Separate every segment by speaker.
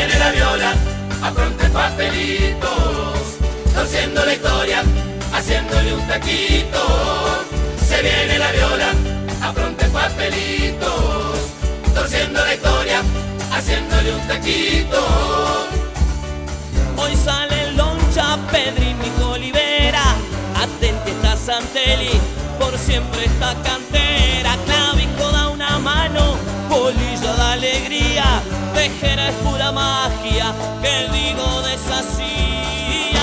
Speaker 1: viene la viola, apronte papelitos, torciendo la historia, haciéndole un taquito. Se viene la viola, apronte papelitos, torciendo la historia, haciéndole un taquito.
Speaker 2: Hoy sale Loncha, Pedrín, Nico Olivera, atente está Santelli, por siempre esta cantera. Clavijo da una mano, Bolillo da alegría, Tejera es pura magia, que digo deshacía.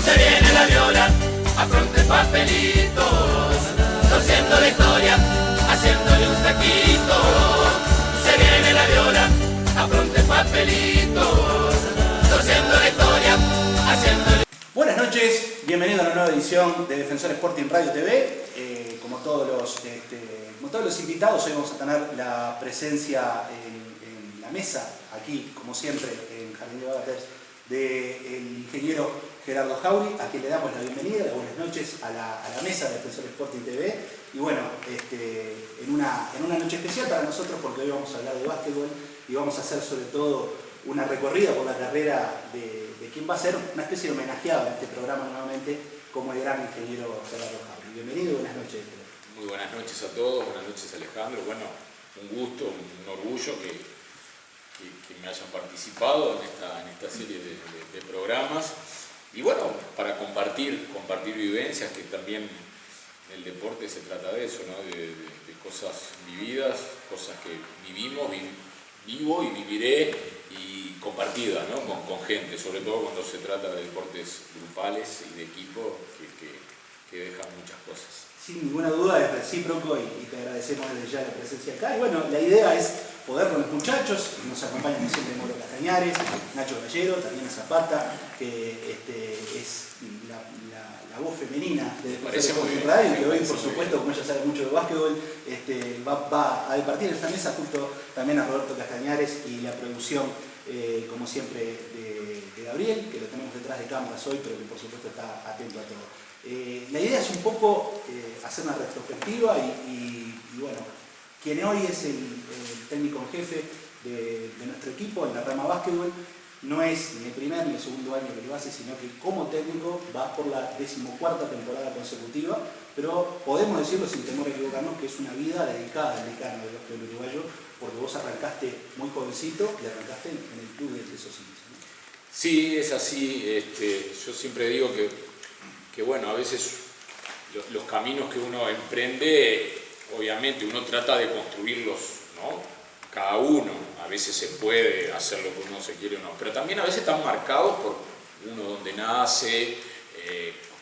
Speaker 1: Se viene la viola, apronte papelitos, torciendo la historia, haciéndole un taquito. Se viene la viola, apronte papelitos, torciendo la historia, haciéndole...
Speaker 3: Buenas noches, bienvenidos a una nueva edición de Defensor Sporting Radio TV. Como todos los invitados, hoy vamos a tener la presencia en la mesa, aquí, como siempre, en Jardín de Bagateres, del ingeniero Gerardo Jauri, a quien le damos la bienvenida, las buenas noches a la mesa de Defensor Sporting TV. Y bueno, en una noche especial para nosotros, porque hoy vamos a hablar de básquetbol y vamos a hacer sobre todo una recorrida por la carrera de quien va a ser una especie de homenajeado en este programa nuevamente, como el gran ingeniero Gerardo Jauri. Bienvenido y buenas noches.
Speaker 4: Muy buenas noches a todos, buenas noches Alejandro. Bueno, un gusto, un orgullo que me hayan participado en esta serie de programas. Y bueno, para compartir vivencias, que también el deporte se trata de eso, ¿no? De cosas vividas, cosas que vivimos, vivo y viviré, y compartidas, ¿no? con gente, sobre todo cuando se trata de deportes grupales y de equipo que dejan muchas cosas.
Speaker 3: Sin ninguna duda es recíproco y te agradecemos desde ya la presencia acá. Y bueno, la idea es poder con los muchachos, nos acompañan siempre Moro Castañares, Nacho Gallero, Tatiana Zapata, que es la voz femenina de Defensor Sporting Radio, que hoy, por supuesto, como ella sabe mucho de básquetbol, va a departir en esta mesa junto también a Roberto Castañares y la producción, como siempre, de Gabriel, que lo tenemos detrás de cámaras hoy, pero que por supuesto está atento a todo. La idea es un poco hacer una retrospectiva y bueno, quien hoy es el técnico en jefe de nuestro equipo en la rama básquetbol, no es ni el primer ni el segundo año que lo hace, sino que como técnico va por la 14ª temporada consecutiva, pero podemos decirlo sin temor a equivocarnos que es una vida dedicada al decano del básquetbol uruguayo, porque vos arrancaste muy jovencito y arrancaste en el club de esos inicios, ¿no?
Speaker 4: Sí, es así. Yo siempre digo que bueno, a veces los caminos que uno emprende, obviamente uno trata de construirlos, ¿no? Cada uno, a veces se puede hacer lo que uno se quiere o no, pero también a veces están marcados por uno donde nace,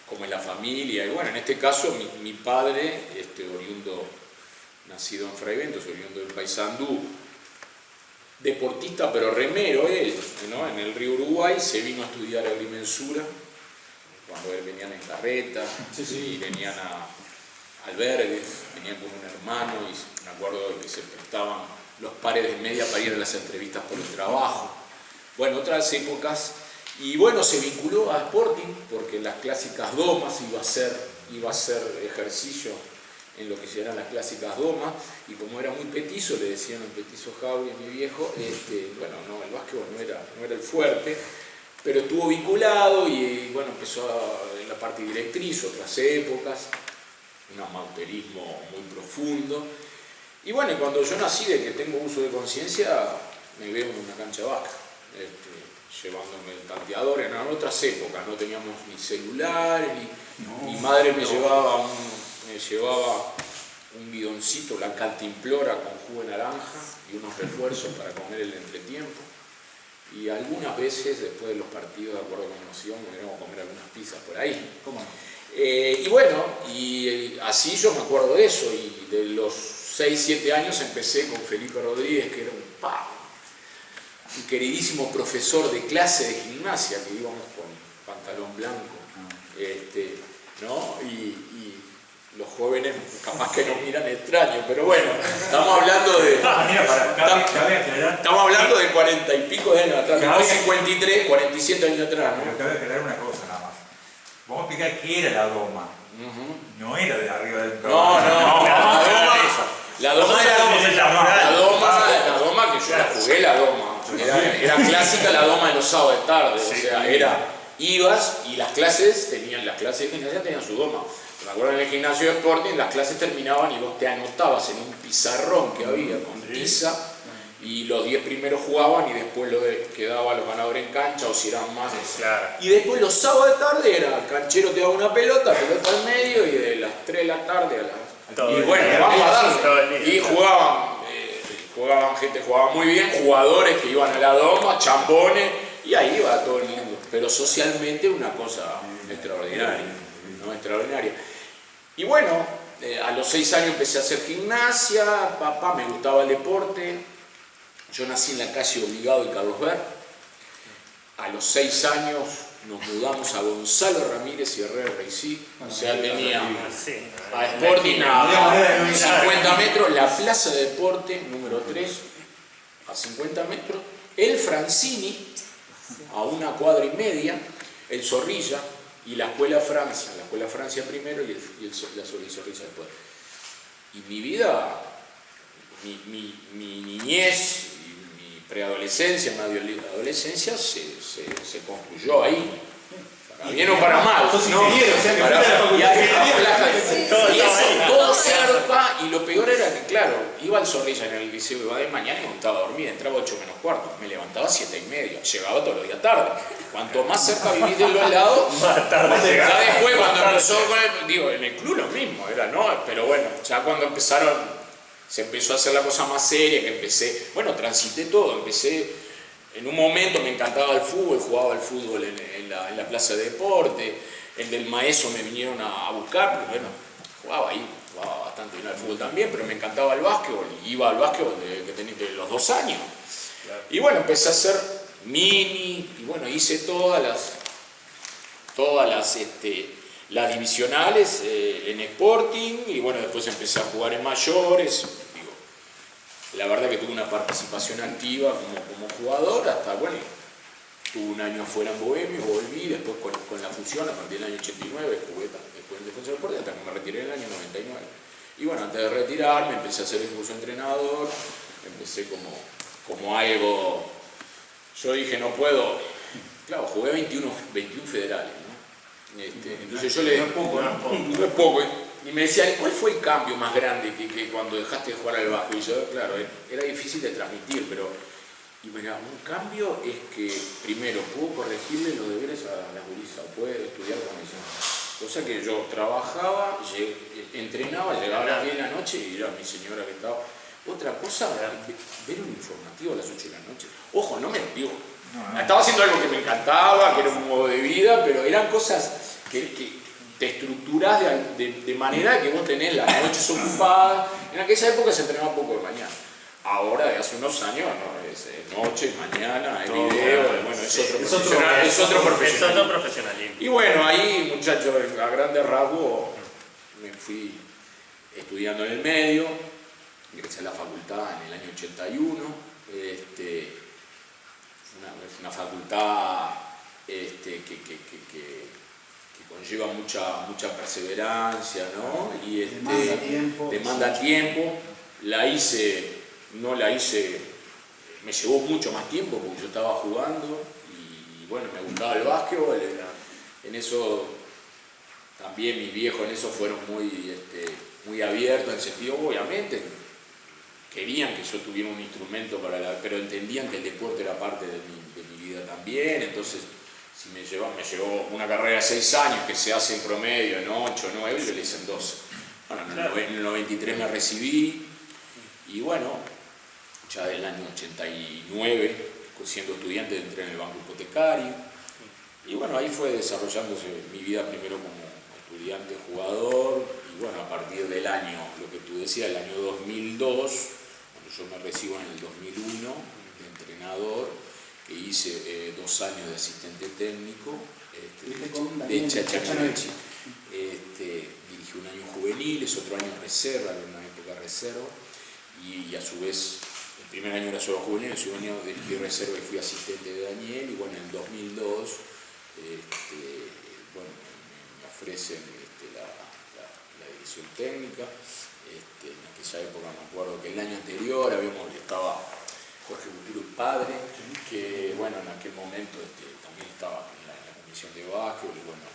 Speaker 4: como es la familia. Y bueno, en este caso mi padre, oriundo, nacido en Fray Bentos, oriundo del Paysandú, deportista pero remero él, ¿no? En el río Uruguay, se vino a estudiar agrimensura cuando él venían en carreta, y venían a albergues, venían con un hermano, y me acuerdo de que se prestaban los pares de media para ir a las entrevistas por el trabajo. Bueno, otras épocas. Y bueno, se vinculó a Sporting porque en las clásicas domas iba a hacer ejercicio en lo que se eran las clásicas domas, y como era muy petizo, le decían el petizo Javi a mi viejo, bueno, no, el básquetbol no era el fuerte, pero estuvo vinculado y bueno, empezó en la parte directriz, otras épocas, un amateurismo muy profundo. Y bueno, cuando yo nací, de que tengo uso de conciencia, me veo en una cancha de básquet, llevándome el tanteador. En otras épocas no teníamos ni celular, mi madre me llevaba un bidoncito, la cantimplora con jugo de naranja y unos refuerzos para comer el entretiempo. Y algunas veces, después de los partidos, de acuerdo con nos íbamos a comer algunas pizzas por ahí.
Speaker 3: ¿Cómo no?
Speaker 4: Y bueno, así yo me acuerdo de eso, y de los 6, 7 años empecé con Felipe Rodríguez, que era un queridísimo profesor de clase de gimnasia, que íbamos con pantalón blanco, ¿no? Y los jóvenes capaz que nos miran extraño, pero bueno, estamos hablando de... Estamos hablando de 40 y pico de años atrás, no 53, 47 años atrás, ¿no?
Speaker 5: Pero cabe aclarar una cosa nada más. Vamos a explicar qué era la doma. No era de arriba del
Speaker 4: No, la doma era la doma que yo la jugué la doma, era clásica la doma de los sábados de tarde, o sea, ibas y las clases de gimnasia tenían su doma. Me acuerdo en el gimnasio de Sporting, las clases terminaban y vos te anotabas en un pizarrón que había con tiza, y los 10 primeros jugaban y después quedaba los ganadores en cancha, o si eran más. Y después los sábados de tarde era, el canchero te daba una pelota al medio, y de las 3 de la tarde a las... Y bueno, vamos a darle. Y jugaban gente, jugaba muy bien, jugadores que iban a la doma, chambones, y ahí iba todo el mundo. Pero socialmente una cosa extraordinaria, ¿no? Extraordinaria. Y bueno, a los 6 años empecé a hacer gimnasia, papá, me gustaba el deporte. Yo nací en la calle Obligado de Carlos Ver. A los 6 años nos mudamos a Gonzalo Ramírez y Herrera Reicí. O sea, tenía a Sporting a 50 metros, la plaza de deporte número 3 a 50 metros, el Francini a 1 cuadra y media, el Zorrilla y la Escuela Francia primero y la Zorrilla después. Y mi vida, mi niñez, mi preadolescencia, mi adolescencia se concluyó ahí. Para bien o para mal, ¿no? Y eso todo cerca, y lo peor era que, claro, iba al Zorrilla en el liceo, iba de mañana y me gustaba dormir, entraba 8 menos cuarto, me levantaba a 7 y media, llegaba todos los días tarde. Cuanto más cerca vivís de los lados, más tarde ya después cuando empezó en el club lo mismo, era, ¿no? Pero bueno, ya cuando se empezó a hacer la cosa más seria, que transité todo, en un momento me encantaba el fútbol, jugaba al fútbol en la plaza de deporte, en del Maeso me vinieron a buscar, porque jugaba bastante bien al fútbol también, pero me encantaba el básquetbol, y iba al básquetbol de los 2 años. Claro. Y bueno, empecé a hacer mini, y hice todas las divisionales en Sporting, y después empecé a jugar en mayores. La verdad que tuve una participación activa como jugador, hasta, tuve un año afuera en Bohemio, volví, después con la fusión, a partir del año 89, jugué después en Defensa del Deporte, hasta que me retiré en el año 99. Y antes de retirarme, empecé a hacer el curso de entrenador, empecé como algo, yo dije, no puedo, claro, jugué 21 federales, ¿no? Entonces yo le... No es poco, y me decían, ¿cuál fue el cambio más grande que cuando dejaste de jugar al básquet? Y yo, claro, era difícil de transmitir, pero... Y un cambio es que, primero, puedo corregirle los deberes a la gurisa, puedo estudiar con ella. Cosa que yo trabajaba, entrenaba, llegaba a las 10 de la noche y era mi señora que estaba... Otra cosa, ver un informativo a las 8 de la noche. Ojo, no me digo, estaba haciendo algo que me encantaba, que era un modo de vida, pero eran cosas que te estructurás de manera que vos tenés las noches ocupadas. En aquella época se entrenaba poco de mañana. Ahora, de hace unos años, ¿no? Es noche, mañana, es video, es otro profesionalismo. Y ahí, muchachos, a grandes rasgos, me fui estudiando en el medio, ingresé a la facultad en el año 81, es una facultad que conlleva mucha perseverancia, ¿no? Y demanda tiempo. No la hice, me llevó mucho más tiempo porque yo estaba jugando y me gustaba el básquetbol. En eso también mis viejos fueron muy abiertos, en el sentido, obviamente, querían que yo tuviera un instrumento pero entendían que el deporte era parte de mi vida también. Entonces, si me llevó una carrera de 6 años que se hace en promedio en 8, 9, yo le hice en 12. En el 93 me recibí y ya del año 89, siendo estudiante, entré en el banco hipotecario. Y ahí fue desarrollándose mi vida primero como estudiante, jugador, y a partir del año, lo que tú decías, el año 2002, cuando yo me recibo en el 2001 de entrenador, que hice 2 años de asistente técnico de Chachacanechi. Dirigí un año juveniles, otro año reserva, en una época reserva, y a su vez, el primer año era solo juvenil, el segundo año dirigí reserva y fui asistente de Daniel, y en el 2002 me ofrecen la dirección técnica. En aquella época me acuerdo que el año anterior Jorge Buturo, el padre, que bueno, en aquel momento también estaba en la comisión de básquetbol, y bueno,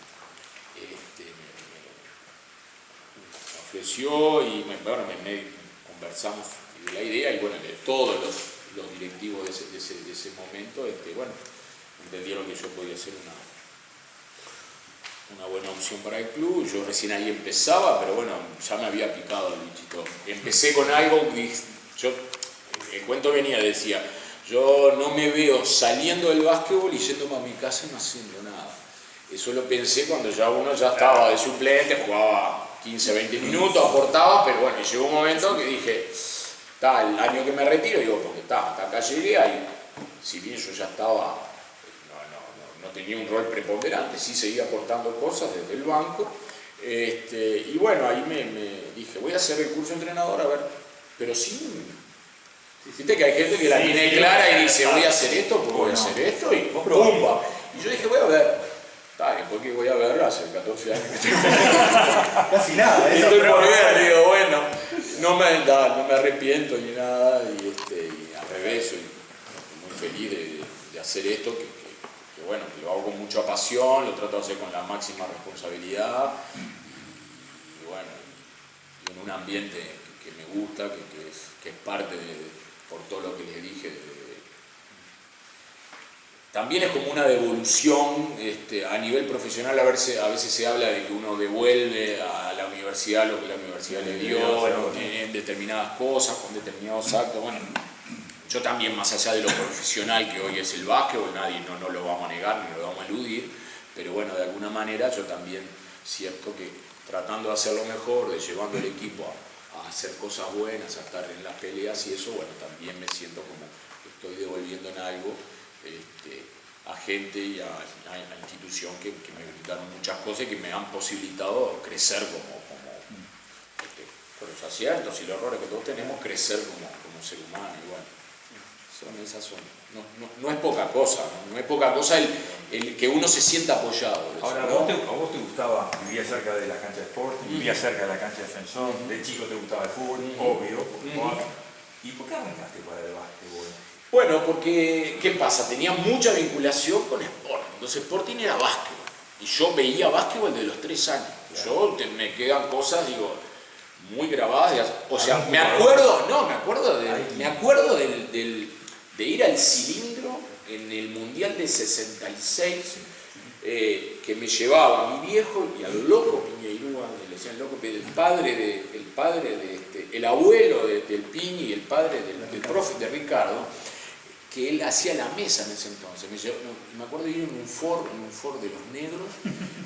Speaker 4: me ofreció y conversamos de la idea, y bueno, de todos los directivos de ese momento, bueno, entendieron que yo podía ser una buena opción para el club. Yo recién ahí empezaba, pero bueno, ya me había picado el bichito. Empecé con algo, el cuento decía, yo no me veo saliendo del básquetbol y yéndome a mi casa y no haciendo nada. Eso lo pensé cuando ya uno ya estaba de suplente, jugaba 15, 20 minutos, aportaba, pero bueno, llegó un momento que dije, el año que me retiro, digo, porque hasta acá llegué, ahí, si bien yo ya estaba, no tenía un rol preponderante, sí seguía aportando cosas desde el banco, y bueno, ahí me dije, voy a hacer el curso de entrenador, a ver, pero sí, viste que hay gente que la tiene clara y dice, voy a hacer esto, pues voy a hacer esto, y ¡pumba! Y yo dije, voy a ver. Después que voy a ver, hace 14 años que estoy
Speaker 3: casi nada,
Speaker 4: y estoy por ver, digo, bueno, no me arrepiento ni nada, y al revés, soy muy feliz de hacer esto, que bueno, que lo hago con mucha pasión, lo trato de hacer con la máxima responsabilidad, y bueno, y en un ambiente que me gusta, que es parte por todo lo que les dije, también es como una devolución a nivel profesional. A veces se habla de que uno devuelve a la universidad lo que la universidad le dio en determinadas cosas, con determinados actos. Bueno, yo también, más allá de lo profesional que hoy es el básquetbol, nadie no lo vamos a negar ni lo vamos a eludir, pero bueno, de alguna manera yo también, cierto que tratando de hacerlo mejor, de llevando el equipo a hacer cosas buenas, a estar en las peleas y eso, bueno, también me siento como que estoy devolviendo en algo a gente y a institución que me brindaron muchas cosas y que me han posibilitado crecer con los aciertos y los errores que todos tenemos, crecer como ser humano. Y bueno, no es poca cosa, no es poca cosa el que uno se sienta apoyado.
Speaker 5: Ahora,
Speaker 4: ¿no?
Speaker 5: ¿a vos te gustaba, vivías cerca de la cancha de Sporting, vivías cerca de la cancha de Defensor, de chico te gustaba el fútbol, obvio, ¿y por qué arrancaste para el básquetbol?
Speaker 4: Bueno, porque, ¿qué pasa? Tenía mucha vinculación con Sporting. Entonces Sporting era básquetbol. Y yo veía básquetbol de los 3 años.
Speaker 5: Claro.
Speaker 4: Me quedan cosas, muy grabadas. O sea, me acuerdo de ir al Cilindro en el Mundial de 66, que me llevaba mi viejo y al loco Piñeirúa, le decían loco, el abuelo del Piñi y el padre del profe de Ricardo, que él hacía la mesa en ese entonces. Me acuerdo de ir en un Ford de los negros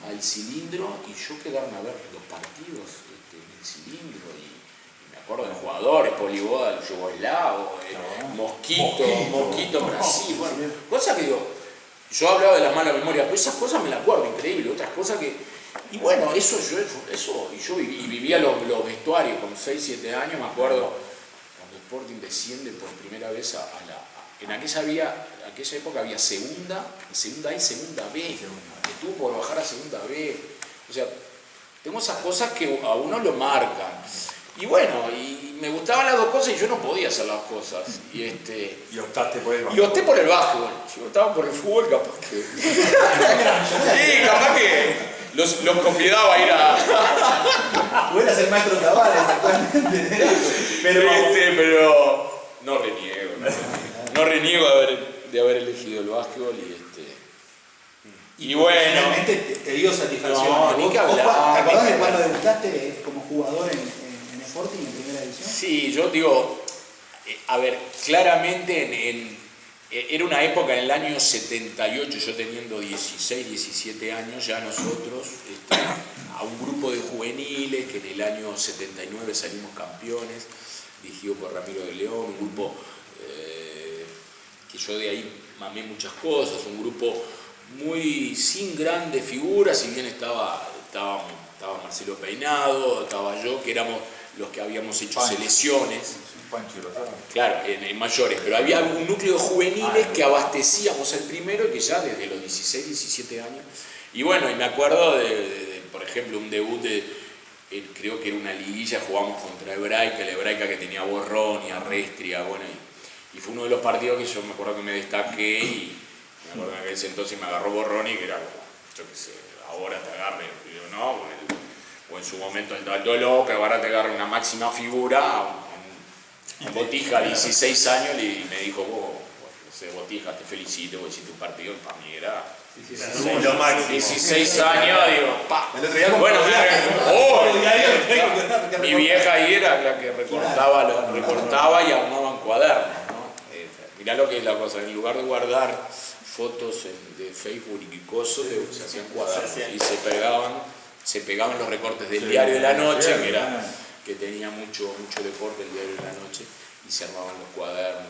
Speaker 4: al Cilindro y yo quedarme a ver los partidos en el Cilindro y me acuerdo de jugadores, Poliboda, el Yugoslavo, Mosquito Brasil, bueno, cosas que yo hablaba de las malas memorias, pero esas cosas me las acuerdo, increíble, otras cosas que... Y bueno, yo vivía los vestuarios con 6, 7 años, me acuerdo cuando Sporting desciende por primera vez en aquella época había segunda A y segunda B, estuvo por bajar a segunda B, o sea, tengo esas cosas que a uno lo marcan, y bueno, y me gustaban las dos cosas y yo no podía hacer las cosas, y
Speaker 5: optaste por el básquetbol.
Speaker 4: Y opté por el básquetbol, si optaba por el fútbol capaz que... sí, capaz que... Los convidaba a ir a...
Speaker 3: Voy a ser maestro Tavares actualmente.
Speaker 4: Pero no reniego de haber elegido el básquetbol y bueno...
Speaker 3: Realmente te dio satisfacción.
Speaker 4: No, ni que hablar.
Speaker 3: ¿Te acordás de cuando debutaste como jugador en Sporting en primera división?
Speaker 4: Sí, yo digo, a ver, claramente era una época en el año 78, yo teniendo 16, 17 años, ya nosotros, a un grupo de juveniles que en el año 79 salimos campeones, dirigido por Ramiro de León, un grupo que yo de ahí mamé muchas cosas, un grupo muy sin grandes figuras, si bien estaba Marcelo Peinado, estaba yo, que éramos los que habíamos hecho selecciones. Claro, en mayores, pero había un núcleo de juveniles que abastecíamos el primero, que ya desde los 16, 17 años. Y bueno, y me acuerdo de por ejemplo, un debut creo que era una liguilla, jugamos contra Hebraica, el Hebraica que tenía Borrón y Arrestria, bueno, Y fue uno de los partidos que yo me acuerdo que me destaqué y me acuerdo que en ese entonces me agarró Borroni, que era como, yo qué sé, ahora te agarre, digo, no, o en su momento el Aldo López, ahora te agarra una máxima figura, un Botija, 16 años, y me dijo, vos, Botija, te felicito, vos hiciste un partido, y para mí era 16 años, digo, pa. Bueno, mi vieja ahí era la que recortaba y armaban cuadernos, ¿no? Mirá lo que es la cosa, en lugar de guardar fotos de Facebook y cosas, se hacían cuadernos y se pegaban los recortes del Diario de la Noche, que tenía mucho deporte el Diario de la Noche, y se armaban los cuadernos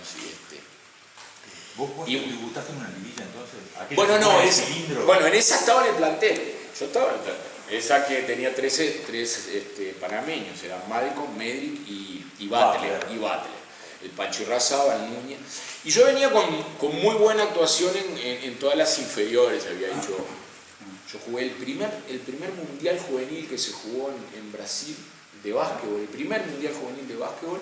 Speaker 5: ¿Vos debutaste en una liguilla entonces?
Speaker 4: Bueno, no, en esa estaba en el plantel. Yo estaba en el plantel. Esa que tenía tres panameños, eran Malcolm, Medrick y Butler. El Pancho Irrazábal, Núñez. Y yo venía con muy buena actuación en todas las inferiores, había hecho. Yo jugué el primer mundial juvenil que se jugó en Brasil de básquetbol, el primer mundial juvenil de básquetbol.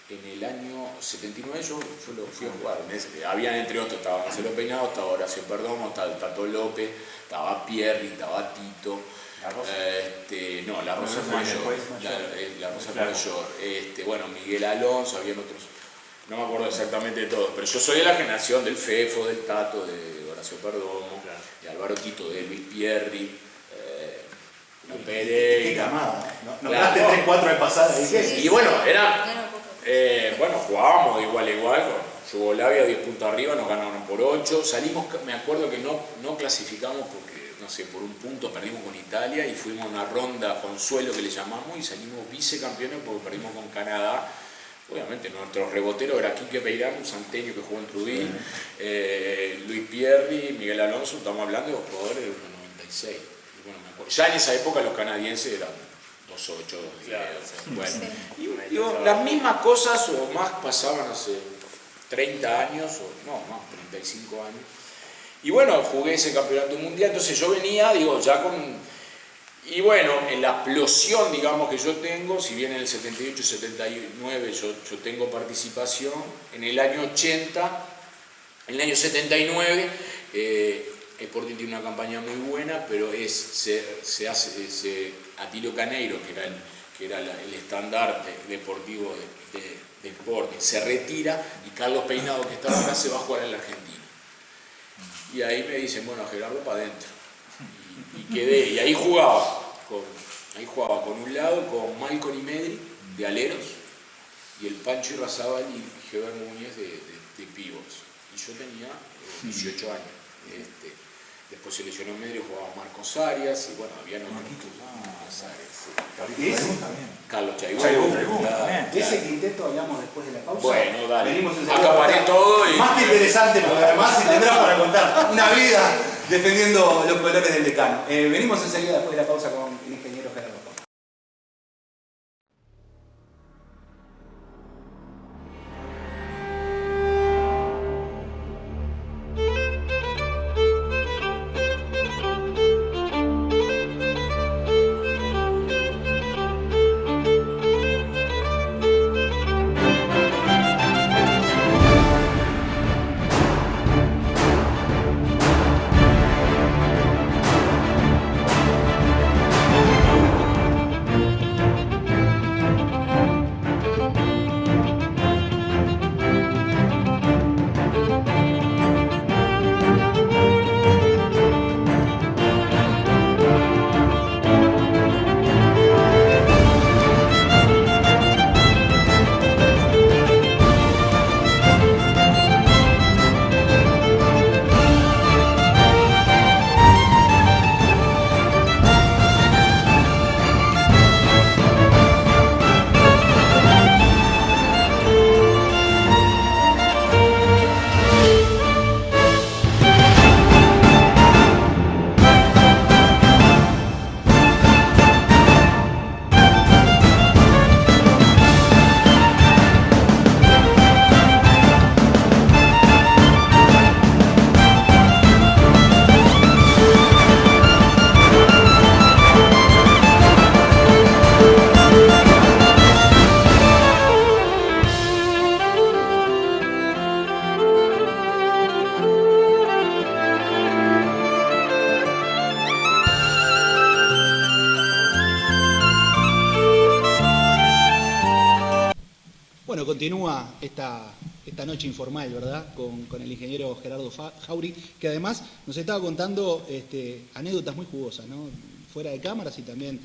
Speaker 4: En el año 79 yo lo fui a jugar. Habían entre otros, estaba Marcelo Peinado, estaba Horacio Perdomo, estaba el Tato López, estaba Pierri, estaba Tito.
Speaker 5: La Rosa.
Speaker 4: La Rosa Mayor. La Rosa Mayor. Bueno, Miguel Alonso, habían otros. No me acuerdo exactamente de todos, pero yo soy de la generación del Fefo, del Tato, de Horacio Perdomo, de Álvaro Tito, de Luis Pierri.
Speaker 3: Qué camada, ¿no? Nombraste 3-4 al pasado.
Speaker 4: Y bueno, jugábamos de igual a igual. Yugoslavia 10 puntos arriba, nos ganaron por 8. Salimos, me acuerdo que no clasificamos porque, no sé, por un punto perdimos con Italia y fuimos a una ronda consuelo que le llamamos y salimos vicecampeones porque perdimos con Canadá. Obviamente nuestro rebotero era Quique Peirán, un santeño que jugó en Trudín, Luis Pierri, Miguel Alonso, estamos hablando de jugadores de 1.96. Bueno, me acuerdo. Ya en esa época los canadienses eran 2.8, 2.10. Bueno, y digo, las mismas cosas o más pasaban hace 30 años, o no, más, 35 años. Y bueno, jugué ese campeonato mundial, entonces yo venía, digo, ya con... Y bueno, en la explosión, digamos, que yo tengo, si bien en el 78, 79 yo tengo participación, en el año 80, en el año 79, Sporting tiene una campaña muy buena, pero Atilio Caneiro, que era el estandarte deportivo de Sporting, se retira y Carlos Peinado, que estaba acá, se va a jugar en la Argentina. Y ahí me dicen, bueno, Gerardo para adentro. Y quedé, y ahí jugaba con un lado con Malcolm y Medri de aleros y el Pancho Irrazábal y Geber Núñez de pivots. Y yo tenía 18 años. Después se lesionó Medri, jugaba Marcos Arias y bueno, había Carlos Chaibú.
Speaker 3: De ese quinteto hablamos después de la pausa.
Speaker 4: Bueno, dale.
Speaker 3: Venimos enseguida.
Speaker 4: Acaparé todo y...
Speaker 3: Más que interesante, porque además tendrás para contar una vida defendiendo los colores del decano. Venimos enseguida después de la pausa con el ingeniero Gerardo. continúa esta noche informal, ¿verdad? Con el ingeniero Gerardo Jauri, que además nos estaba contando anécdotas muy jugosas, ¿no? Fuera de cámaras y también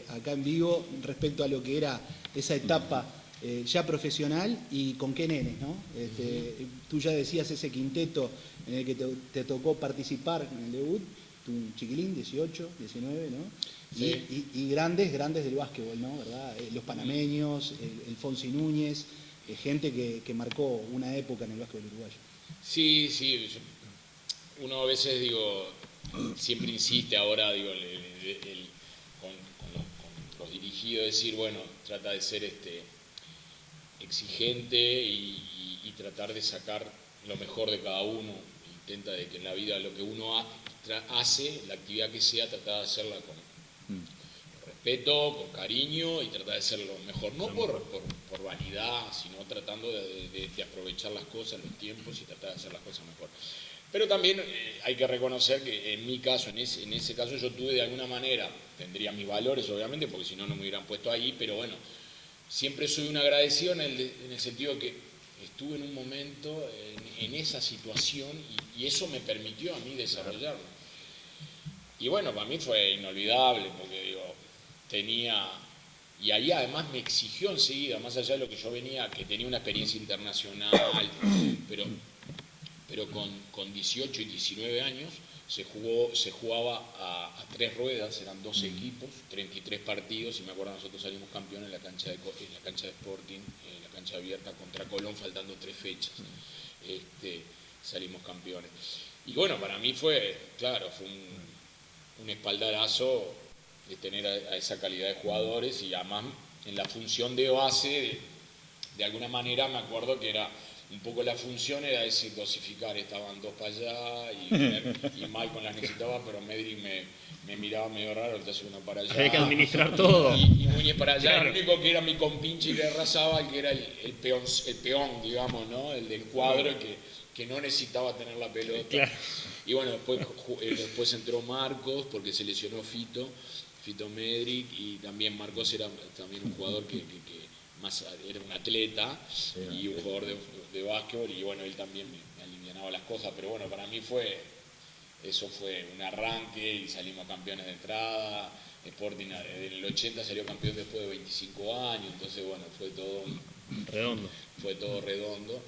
Speaker 3: acá en vivo, respecto a lo que era esa etapa ya profesional y con qué nenes, ¿no? Tú ya decías ese quinteto en el que te tocó participar en el debut, un chiquilín, 18, 19, ¿no? Sí. Y grandes del básquetbol, ¿no? ¿Verdad? Los panameños, el Fonsi Núñez, gente que marcó una época en el básquetbol uruguayo.
Speaker 4: Sí, uno a veces, siempre insiste ahora, con los dirigidos, decir, bueno, trata de ser exigente y tratar de sacar lo mejor de cada uno. Intenta de que en la vida lo que uno hace, la actividad que sea, tratar de hacerla con respeto, con cariño y tratar de hacerlo mejor, no por vanidad, sino tratando de aprovechar las cosas, los tiempos y tratar de hacer las cosas mejor. Pero también hay que reconocer que en mi caso, en ese caso yo tuve de alguna manera, tendría mis valores obviamente, porque si no, no me hubieran puesto ahí, pero bueno, siempre soy un agradecido en el sentido que estuve en un momento en esa situación y eso me permitió a mí desarrollarme. Y bueno, para mí fue inolvidable porque tenía, y ahí además me exigió enseguida, más allá de lo que yo venía, que tenía una experiencia internacional, pero con 18 y 19 años se jugaba a 3 ruedas, eran 12 equipos, 33 partidos, y me acuerdo nosotros salimos campeones en la cancha de Sporting, en la cancha abierta contra Colón, faltando 3 fechas. Salimos campeones. Y bueno, para mí fue un espaldarazo de tener a esa calidad de jugadores y además en la función de base, de alguna manera me acuerdo que era un poco la función era decir, dosificar, estaban 2 para allá y Malcolm las necesitaba, pero Medrick me miraba medio raro, entonces uno para allá.
Speaker 6: Había que administrar todo.
Speaker 4: Y Núñez para allá,
Speaker 6: claro.
Speaker 4: El único que era mi compinche y le arrasaba, el que era el peón, digamos, ¿no? El del cuadro que no necesitaba tener la pelota.
Speaker 6: Claro.
Speaker 4: Y bueno, después entró Marcos porque se lesionó Fito Medrick, y también Marcos era también un jugador que más era un atleta y un jugador de básquetbol, y bueno, él también me alivianaba las cosas, pero bueno, para mí eso fue un arranque y salimos campeones de entrada. Sporting en el 80 salió campeón después de 25 años, entonces bueno, fue todo redondo.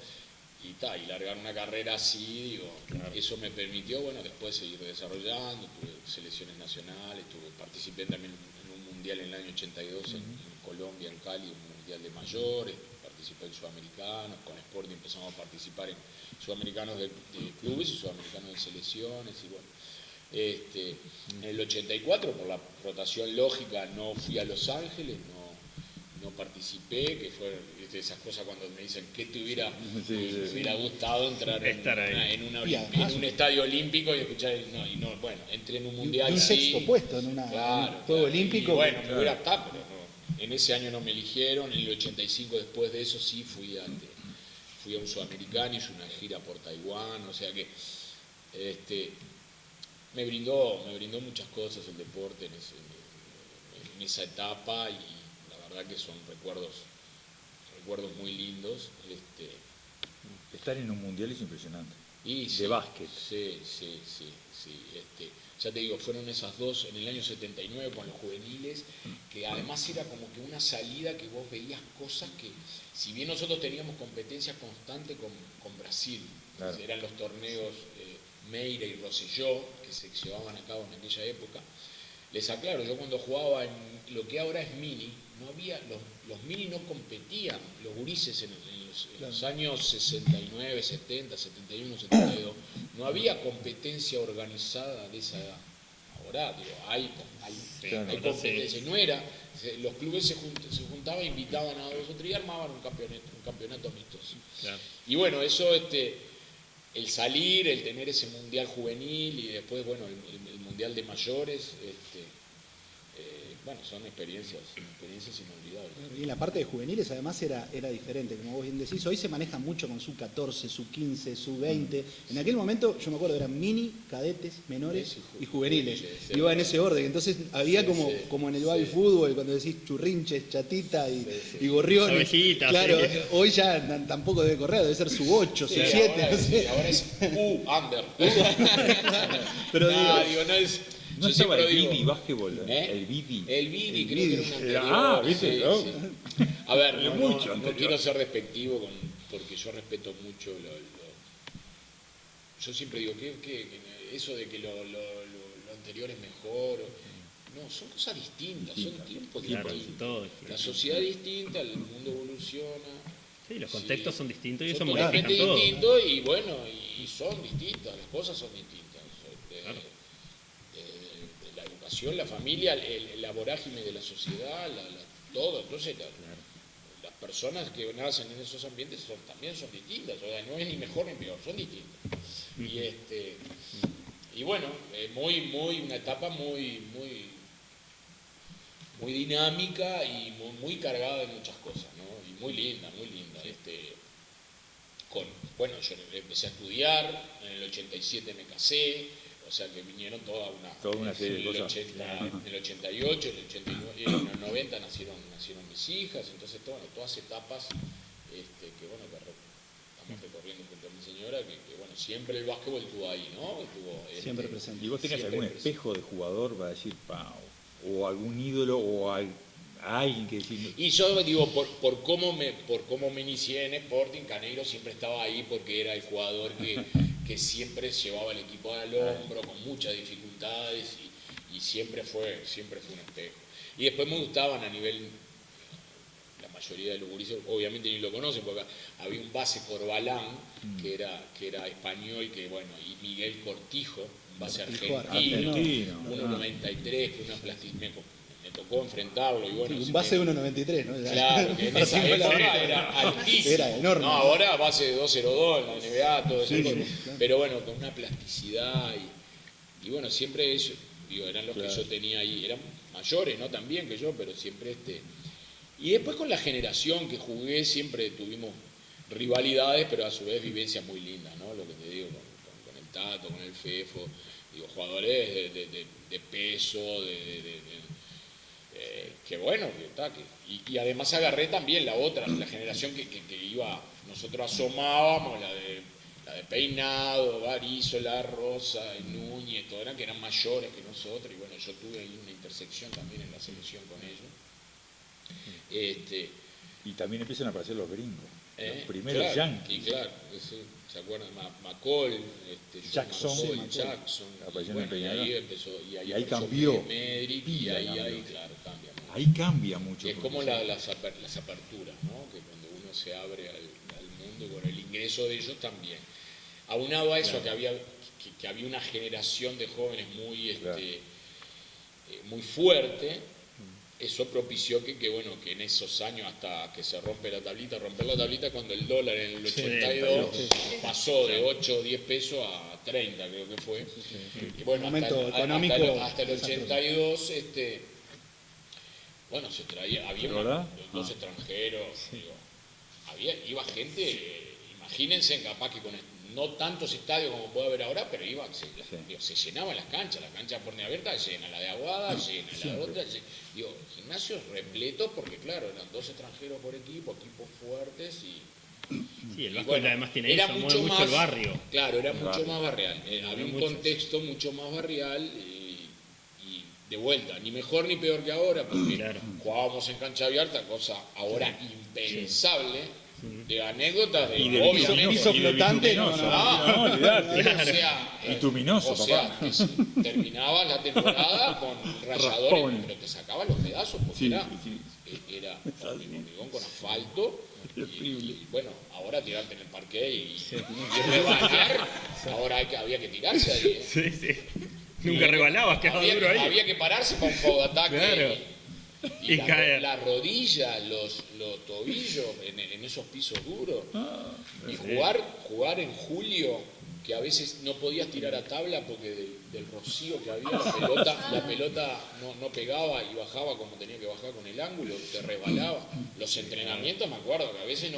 Speaker 4: Y largar una carrera así, claro. Eso me permitió, bueno, después seguir desarrollando, tuve selecciones nacionales, participé también en un mundial en el año 82 en Colombia, en Cali, un mundial de mayores, participé en sudamericanos, con Sporting empezamos a participar en sudamericanos de clubes y sudamericanos de selecciones, y bueno, en el 84 por la rotación lógica no fui a Los Ángeles, no participé, que fue esas cosas cuando me dicen que te hubiera gustado entrar en un estadio olímpico y escuchar, bueno, entré en un mundial.
Speaker 3: Un sexto puesto en un juego olímpico.
Speaker 4: Y bueno, me hubiera estado, pero no, en ese año no me eligieron. En el 85 después de eso sí fui a un sudamericano, hice una gira por Taiwán, o sea que me brindó muchas cosas el deporte en esa etapa, y la verdad que son recuerdos muy lindos.
Speaker 5: Estar en un mundial es impresionante.
Speaker 4: De
Speaker 5: básquet.
Speaker 4: Sí. Ya te digo, fueron esas dos en el año 79 con los juveniles, que además era como que una salida que vos veías cosas que, si bien nosotros teníamos competencia constante con Brasil, claro. Eran los torneos Meira y Rosselló que se llevaban a cabo en aquella época. Les aclaro, yo cuando jugaba en lo que ahora es mini, no había, los mini no competían, los gurises en los años 69, 70, 71, 72, no había competencia organizada de esa edad. Ahora, hay competencia, no era, los clubes se juntaban, invitaban a 2 o 3 y armaban un campeonato amistoso. Claro. Y bueno, eso, el salir, el tener ese mundial juvenil y después, bueno, el mundial de mayores, bueno, son experiencias inolvidables.
Speaker 3: Y en la parte de juveniles además era diferente, como vos bien decís, hoy se maneja mucho con sub-14, sub-15, sub-20. En aquel momento, yo me acuerdo, eran mini, cadetes, menores y juveniles. Iba en ese orden, entonces había como en el baby fútbol, cuando decís churrinches, chatita y gorriones.
Speaker 6: Abejitas,
Speaker 3: claro,
Speaker 6: sí.
Speaker 3: Hoy ya tampoco debe correr, debe ser sub-8, sub-7. No sé.
Speaker 4: Ahora es under.
Speaker 3: Pero
Speaker 4: digo, no es...
Speaker 5: ¿No
Speaker 4: yo
Speaker 5: estaba
Speaker 4: siempre
Speaker 5: el
Speaker 4: digo,
Speaker 5: Bibi básquetbol?
Speaker 4: ¿eh?
Speaker 5: El Bibi.
Speaker 4: El Bibi creo que era un anterior.
Speaker 5: Ah, ¿viste?
Speaker 4: Sí,
Speaker 5: ¿No?
Speaker 4: sí. A ver,
Speaker 5: Pero
Speaker 4: no
Speaker 5: mucho anterior.
Speaker 4: quiero ser despectivo porque yo respeto mucho yo siempre digo que eso de que lo anterior es mejor. No, son cosas distintas, son tiempos
Speaker 6: Claro,
Speaker 4: distintos.
Speaker 6: todo
Speaker 4: La
Speaker 6: diferente.
Speaker 4: sociedad es distinta, el mundo evoluciona.
Speaker 6: Sí, los contextos son distintos y eso
Speaker 4: son
Speaker 6: modifica
Speaker 4: totalmente
Speaker 6: todo.
Speaker 4: distintos y bueno, y son distintas, las cosas son distintas.
Speaker 6: Claro.
Speaker 4: La educación, la familia, la vorágine de la sociedad, todo. Entonces, las personas que nacen en esos ambientes también son distintas, o sea, no es ni mejor ni peor, son distintas. Y bueno, una etapa muy dinámica y muy cargada de muchas cosas, ¿no? Y muy linda, muy linda. Bueno, yo empecé a estudiar, en el 87 me casé, o sea que vinieron toda una
Speaker 5: serie de cosas.
Speaker 4: En el 88, en el 89, en el 90 nacieron mis hijas, entonces todas etapas que estamos recorriendo junto a mi señora, que bueno, siempre el básquetbol estuvo ahí, ¿no?
Speaker 3: Siempre presente.
Speaker 5: ¿Y vos tenías
Speaker 4: Siempre
Speaker 5: algún
Speaker 4: presente.
Speaker 5: espejo de jugador para decir, o algún ídolo, o alguien que decir...
Speaker 4: Y yo digo, por cómo me inicié en Sporting, Caneiro siempre estaba ahí porque era el jugador que siempre llevaba el equipo al hombro, con muchas dificultades, y siempre fue un espejo. Y después me gustaban a nivel, la mayoría de los gurises, obviamente ni lo conocen, porque había un base Corbalán, que era español, y Miguel Cortijo, un base argentino, 1.93, que una plasticidad. Me tocó enfrentarlo y bueno.
Speaker 3: Un base de 1.93, ¿no?
Speaker 4: Claro, que en esa época era altísimo.
Speaker 3: Era enorme.
Speaker 4: No, ahora base de 2.02 en la NBA, todo eso.
Speaker 3: Claro.
Speaker 4: Pero bueno, con una plasticidad y bueno, siempre ellos, eran los que yo tenía ahí, eran mayores, ¿no? También que yo, pero siempre Y después con la generación que jugué siempre tuvimos rivalidades, pero a su vez vivencias muy lindas, ¿no? Lo que te digo, con el Tato, con el Fefo, jugadores de peso, que bueno, y además agarré también la generación que iba, nosotros asomábamos, la de Peinado, Barizola, Rosa, Núñez, todos que eran mayores que nosotros, y bueno, yo tuve ahí una intersección también en la selección con ellos.
Speaker 5: Y también empiezan a aparecer los gringos, los primeros
Speaker 4: claro,
Speaker 5: yankees.
Speaker 4: Y claro, sí, ¿se acuerdan? McCall, Jackson,
Speaker 5: apareció en Peñarol.
Speaker 4: Y
Speaker 5: ahí cambió.
Speaker 4: Medrick, y ahí, claro, cambia mucho.
Speaker 5: Ahí cambia mucho.
Speaker 4: Es como las aperturas, ¿no? Que cuando uno se abre al mundo, con el ingreso de ellos también. Aunado a eso, que había una generación de jóvenes muy fuerte, eso propició que en esos años, hasta que se romper la tablita cuando el dólar en el 82 pasó de 8 o 10 pesos a 30, creo que fue. Y bueno, hasta el 82, se traía, había dos extranjeros, iba gente, imagínense, capaz que con no tantos estadios como puede haber ahora, pero se llenaban las canchas por donde abierta llena, la de Aguada llena, la otra gimnasios repletos, porque claro, eran 2 extranjeros por equipos fuertes
Speaker 6: Sí, el básquetbol además tiene eso, mueve mucho el barrio.
Speaker 4: Claro, era mucho más barrial, había un contexto mucho más barrial y de vuelta, ni mejor ni peor que ahora, porque jugábamos en cancha abierta, cosa ahora impensable. De anécdotas de
Speaker 3: piso flotante,
Speaker 5: y Tuminoso, papá.
Speaker 4: Que terminaba la temporada con rayadores, pero te sacaban los pedazos porque era hormigón con asfalto y bueno, ahora tirarte en el parque y rebanar, ahora había que tirarse ahí.
Speaker 6: Sí. Nunca rebalabas, quedaba duro ahí.
Speaker 4: Había que pararse para un foul de ataque.
Speaker 6: Claro.
Speaker 4: Y caer. La rodilla, los tobillos en esos pisos duros. Y jugar en julio que a veces no podías tirar a tabla porque del rocío que había, la pelota no pegaba y bajaba como tenía que bajar con el ángulo, te resbalaba. Los entrenamientos, me acuerdo que a veces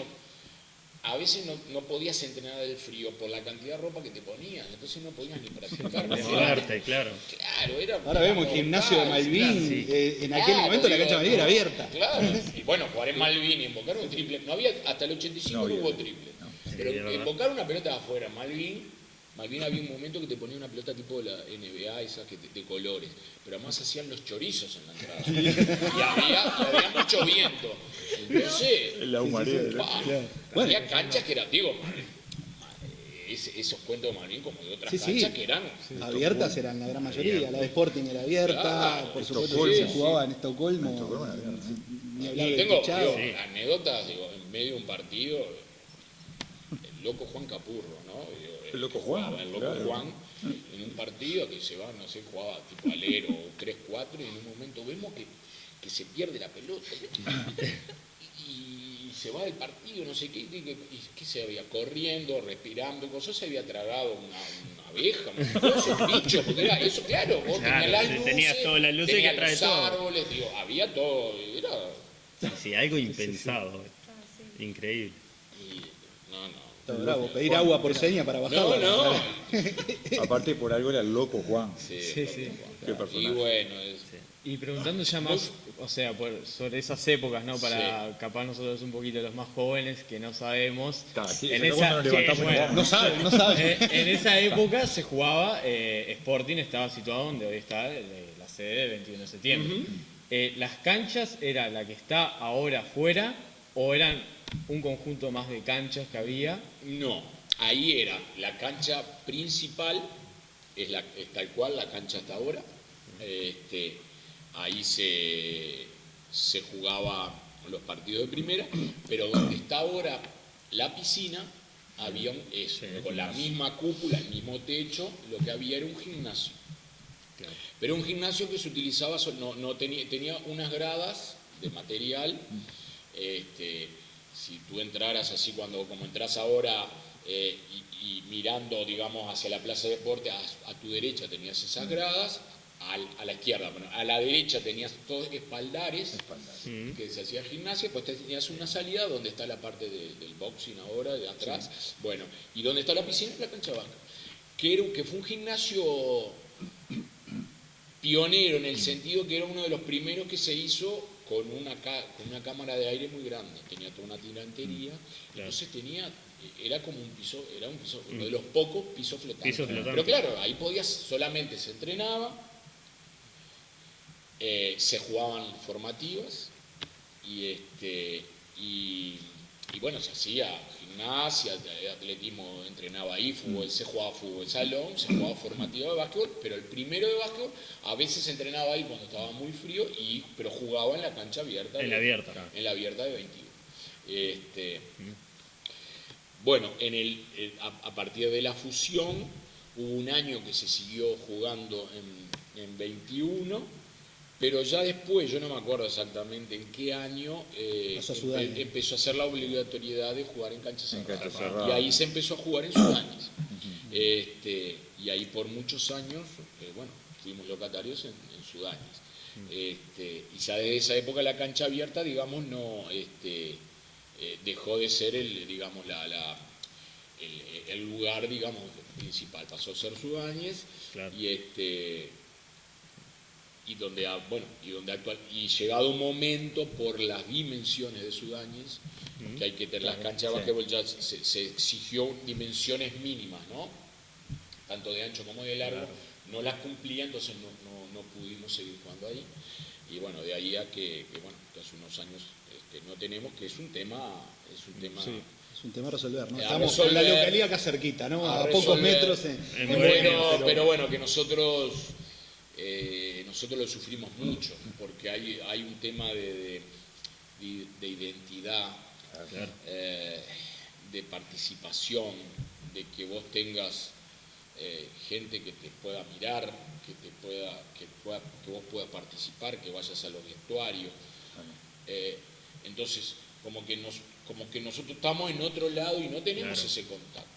Speaker 4: no podías entrenar del frío por la cantidad de ropa que te ponías, entonces no podías ni practicar.
Speaker 6: Claro.
Speaker 4: Claro, era.
Speaker 3: Ahora vemos el gimnasio de Malvin, en aquel momento la cancha de Malvin era abierta.
Speaker 4: Claro, y bueno, jugar en Malvin y invocar un triple, no había, hasta el 85 no hubo triple. Pero invocar una pelota de afuera, Malvin había un momento que te ponía una pelota tipo de la NBA, esas de colores, pero además hacían los chorizos en la entrada. Y había mucho viento. Entonces,
Speaker 5: La humareda.
Speaker 4: Había canchas que eran, digo, esos cuentos de Malvin como de otras canchas que eran
Speaker 3: abiertas, eran la gran mayoría. La de Sporting era abierta,
Speaker 4: claro,
Speaker 3: por supuesto que se jugaba en Estocolmo. Ni hablar de
Speaker 4: tengo
Speaker 3: Pichado.
Speaker 4: anécdotas, en medio de un partido, el loco Juan Capurro, ¿no?
Speaker 5: El loco Juan.
Speaker 4: El loco Juan, en un partido que se va, no sé, jugaba tipo alero 3-4 y en un momento vemos que se pierde la pelota y se va del partido, no sé qué, y que se había corriendo, respirando, cosas, se había tragado una abeja, un bicho, porque era eso, claro, vos tenías las luces,
Speaker 6: tenías todas las luces
Speaker 4: tenías
Speaker 6: que trae
Speaker 4: los
Speaker 6: todo.
Speaker 4: árboles, digo, había todo, era...
Speaker 6: Sí, algo impensado. Increíble.
Speaker 3: Está bravo, pedir agua por seña para bajarla.
Speaker 4: No.
Speaker 5: Aparte, por algo era el loco Juan.
Speaker 6: Sí.
Speaker 5: Qué personaje.
Speaker 4: Y bueno,
Speaker 6: Y preguntando ya más, o sea, sobre esas épocas, ¿no? Para capaz nosotros un poquito los más jóvenes que no sabemos. En esa,
Speaker 3: No saben.
Speaker 6: en esa época se jugaba, Sporting estaba situado donde hoy está la sede del 21 de septiembre. ¿Las canchas era la que está ahora afuera o eran un conjunto más de canchas que había?
Speaker 4: no, ahí era la cancha principal, es tal cual la cancha hasta ahora. Ahí se jugaba los partidos de primera, pero donde está ahora la piscina, había con la misma cúpula, el mismo techo, lo que había era un gimnasio.
Speaker 6: Claro.
Speaker 4: Pero un gimnasio que se utilizaba, tenía unas gradas de material. Si tú entraras así como entras ahora y mirando, digamos, hacia la Plaza de Deportes, a tu derecha tenías esas gradas, a la izquierda, bueno, a la derecha tenías todos espaldares que se hacía gimnasia, pues tenías una salida donde está la parte del boxing ahora, de atrás, bueno, y donde está la piscina y la cancha de básquet, que fue un gimnasio pionero en el sentido que era uno de los primeros que se hizo con una cámara de aire muy grande, tenía toda una tirantería, entonces era como un piso, uno de los pocos pisos flotantes. Pero claro, ahí solamente se entrenaba, se jugaban formativas y bueno, se hacía gimnasia, atletismo, entrenaba ahí, fútbol, se jugaba fútbol salón, se jugaba formativa de básquetbol, pero el primero de básquetbol a veces se entrenaba ahí cuando estaba muy frío, pero jugaba en la cancha abierta. En la abierta de 21. Bueno, a partir de la fusión hubo un año que se siguió jugando en 21, pero ya después, yo no me acuerdo exactamente en qué año, empezó a hacer la obligatoriedad de jugar en canchas cerradas. Y ahí se empezó a jugar en Sudáñez. Y ahí por muchos años, fuimos locatarios en Sudáñez. Y ya desde esa época la cancha abierta, digamos, no dejó de ser el lugar, digamos, principal. Pasó a ser Sudáñez. Claro. Y llegado un momento por las dimensiones de Sudáñez, que hay que tener las canchas de básquetbol, ya se exigió dimensiones mínimas, ¿no? Tanto de ancho como de largo, no las cumplía, entonces no pudimos seguir jugando ahí. Y bueno, de ahí a que hace unos años no tenemos, que es un tema
Speaker 3: Es un tema a resolver, ¿no?
Speaker 4: Estamos
Speaker 3: en la localidad acá cerquita, ¿no? A pocos metros.
Speaker 4: Pero bueno, que nosotros lo sufrimos mucho, porque hay un tema de identidad, de participación, de que vos tengas gente que te pueda mirar, que vos puedas participar, que vayas a los vestuarios. Entonces, como que nosotros estamos en otro lado y no tenemos ese contacto.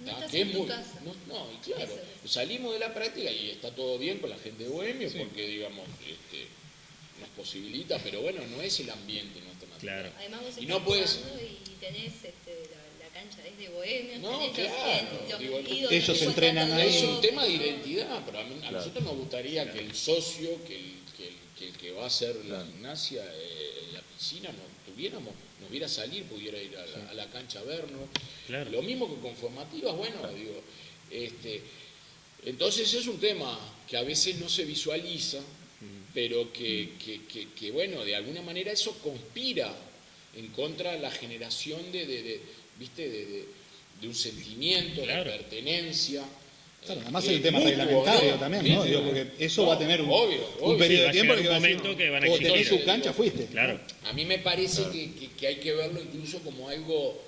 Speaker 7: No estás
Speaker 4: que es
Speaker 7: en tu
Speaker 4: muy,
Speaker 7: casa.
Speaker 4: no, y claro,
Speaker 7: Eso.
Speaker 4: salimos de la práctica y está todo bien con la gente de Bohemio porque, digamos, nos posibilita, pero bueno, no es el ambiente nuestro natural.
Speaker 6: Claro.
Speaker 7: Además vos
Speaker 4: Y
Speaker 7: estás
Speaker 4: no puedes-
Speaker 7: jugando y tenés la cancha es de Bohemia,
Speaker 4: No,
Speaker 7: tenés
Speaker 4: claro,
Speaker 7: los
Speaker 4: digo,
Speaker 7: ídolos
Speaker 3: ellos
Speaker 7: que
Speaker 3: entrenan
Speaker 7: cuentan
Speaker 3: ahí.
Speaker 4: Es
Speaker 7: todo.
Speaker 4: un tema de identidad, pero a nosotros nos gustaría que el socio, que el que va a hacer la gimnasia, la piscina, nos viera salir, pudiera ir a la cancha a vernos.
Speaker 6: Claro.
Speaker 4: Lo mismo que con formativas, bueno, digo, entonces es un tema que a veces no se visualiza, pero que bueno, de alguna manera eso conspira en contra de la generación ¿viste? de un sentimiento,
Speaker 6: Claro.
Speaker 4: de pertenencia.
Speaker 3: Claro, además el tema
Speaker 4: mutuo,
Speaker 3: reglamentario
Speaker 4: ¿no?
Speaker 3: también, ¿no?
Speaker 4: ¿Viste?
Speaker 3: Digo, porque eso va a tener un
Speaker 4: obvio.
Speaker 3: periodo
Speaker 6: va
Speaker 3: de
Speaker 6: a
Speaker 3: tiempo
Speaker 6: llegar
Speaker 3: que
Speaker 6: un
Speaker 3: va a decir,
Speaker 6: momento que van a
Speaker 3: o
Speaker 6: exigir.
Speaker 3: tenés su cancha, fuiste.
Speaker 6: Claro.
Speaker 4: A mí me parece que hay que verlo incluso como algo.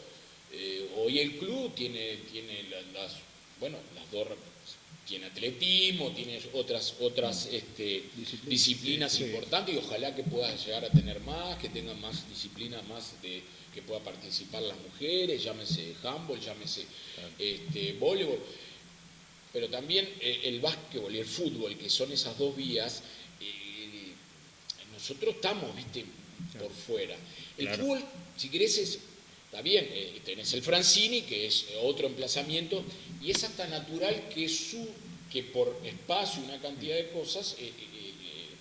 Speaker 4: Hoy el club tiene las dos, tiene atletismo, tiene otras disciplinas importantes y ojalá que pueda llegar a tener más, que tengan más disciplinas, que pueda participar las mujeres, llámese handball, llámese voleibol, pero también el básquetbol y el fútbol, que son esas dos vías, nosotros estamos, viste, por fuera. El
Speaker 6: Claro.
Speaker 4: fútbol, si querés, está bien, tenés el Francini, que es otro emplazamiento, y es hasta natural que por espacio y una cantidad de cosas,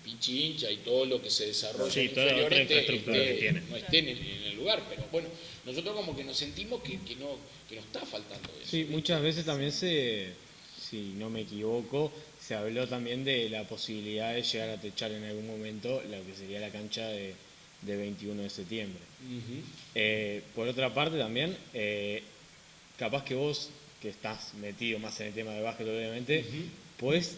Speaker 4: Pichincha y todo lo que se desarrolla
Speaker 6: Sí,
Speaker 4: en
Speaker 6: toda la
Speaker 4: inferior
Speaker 6: otra infraestructura que tiene.
Speaker 4: no estén en el lugar, pero bueno, nosotros como que nos sentimos que nos está faltando eso.
Speaker 6: Sí, muchas veces también si no me equivoco, se habló también de la posibilidad de llegar a techar en algún momento lo que sería la cancha de 21 de septiembre. Por otra parte también, capaz que vos, que estás metido más en el tema de básquet obviamente, podés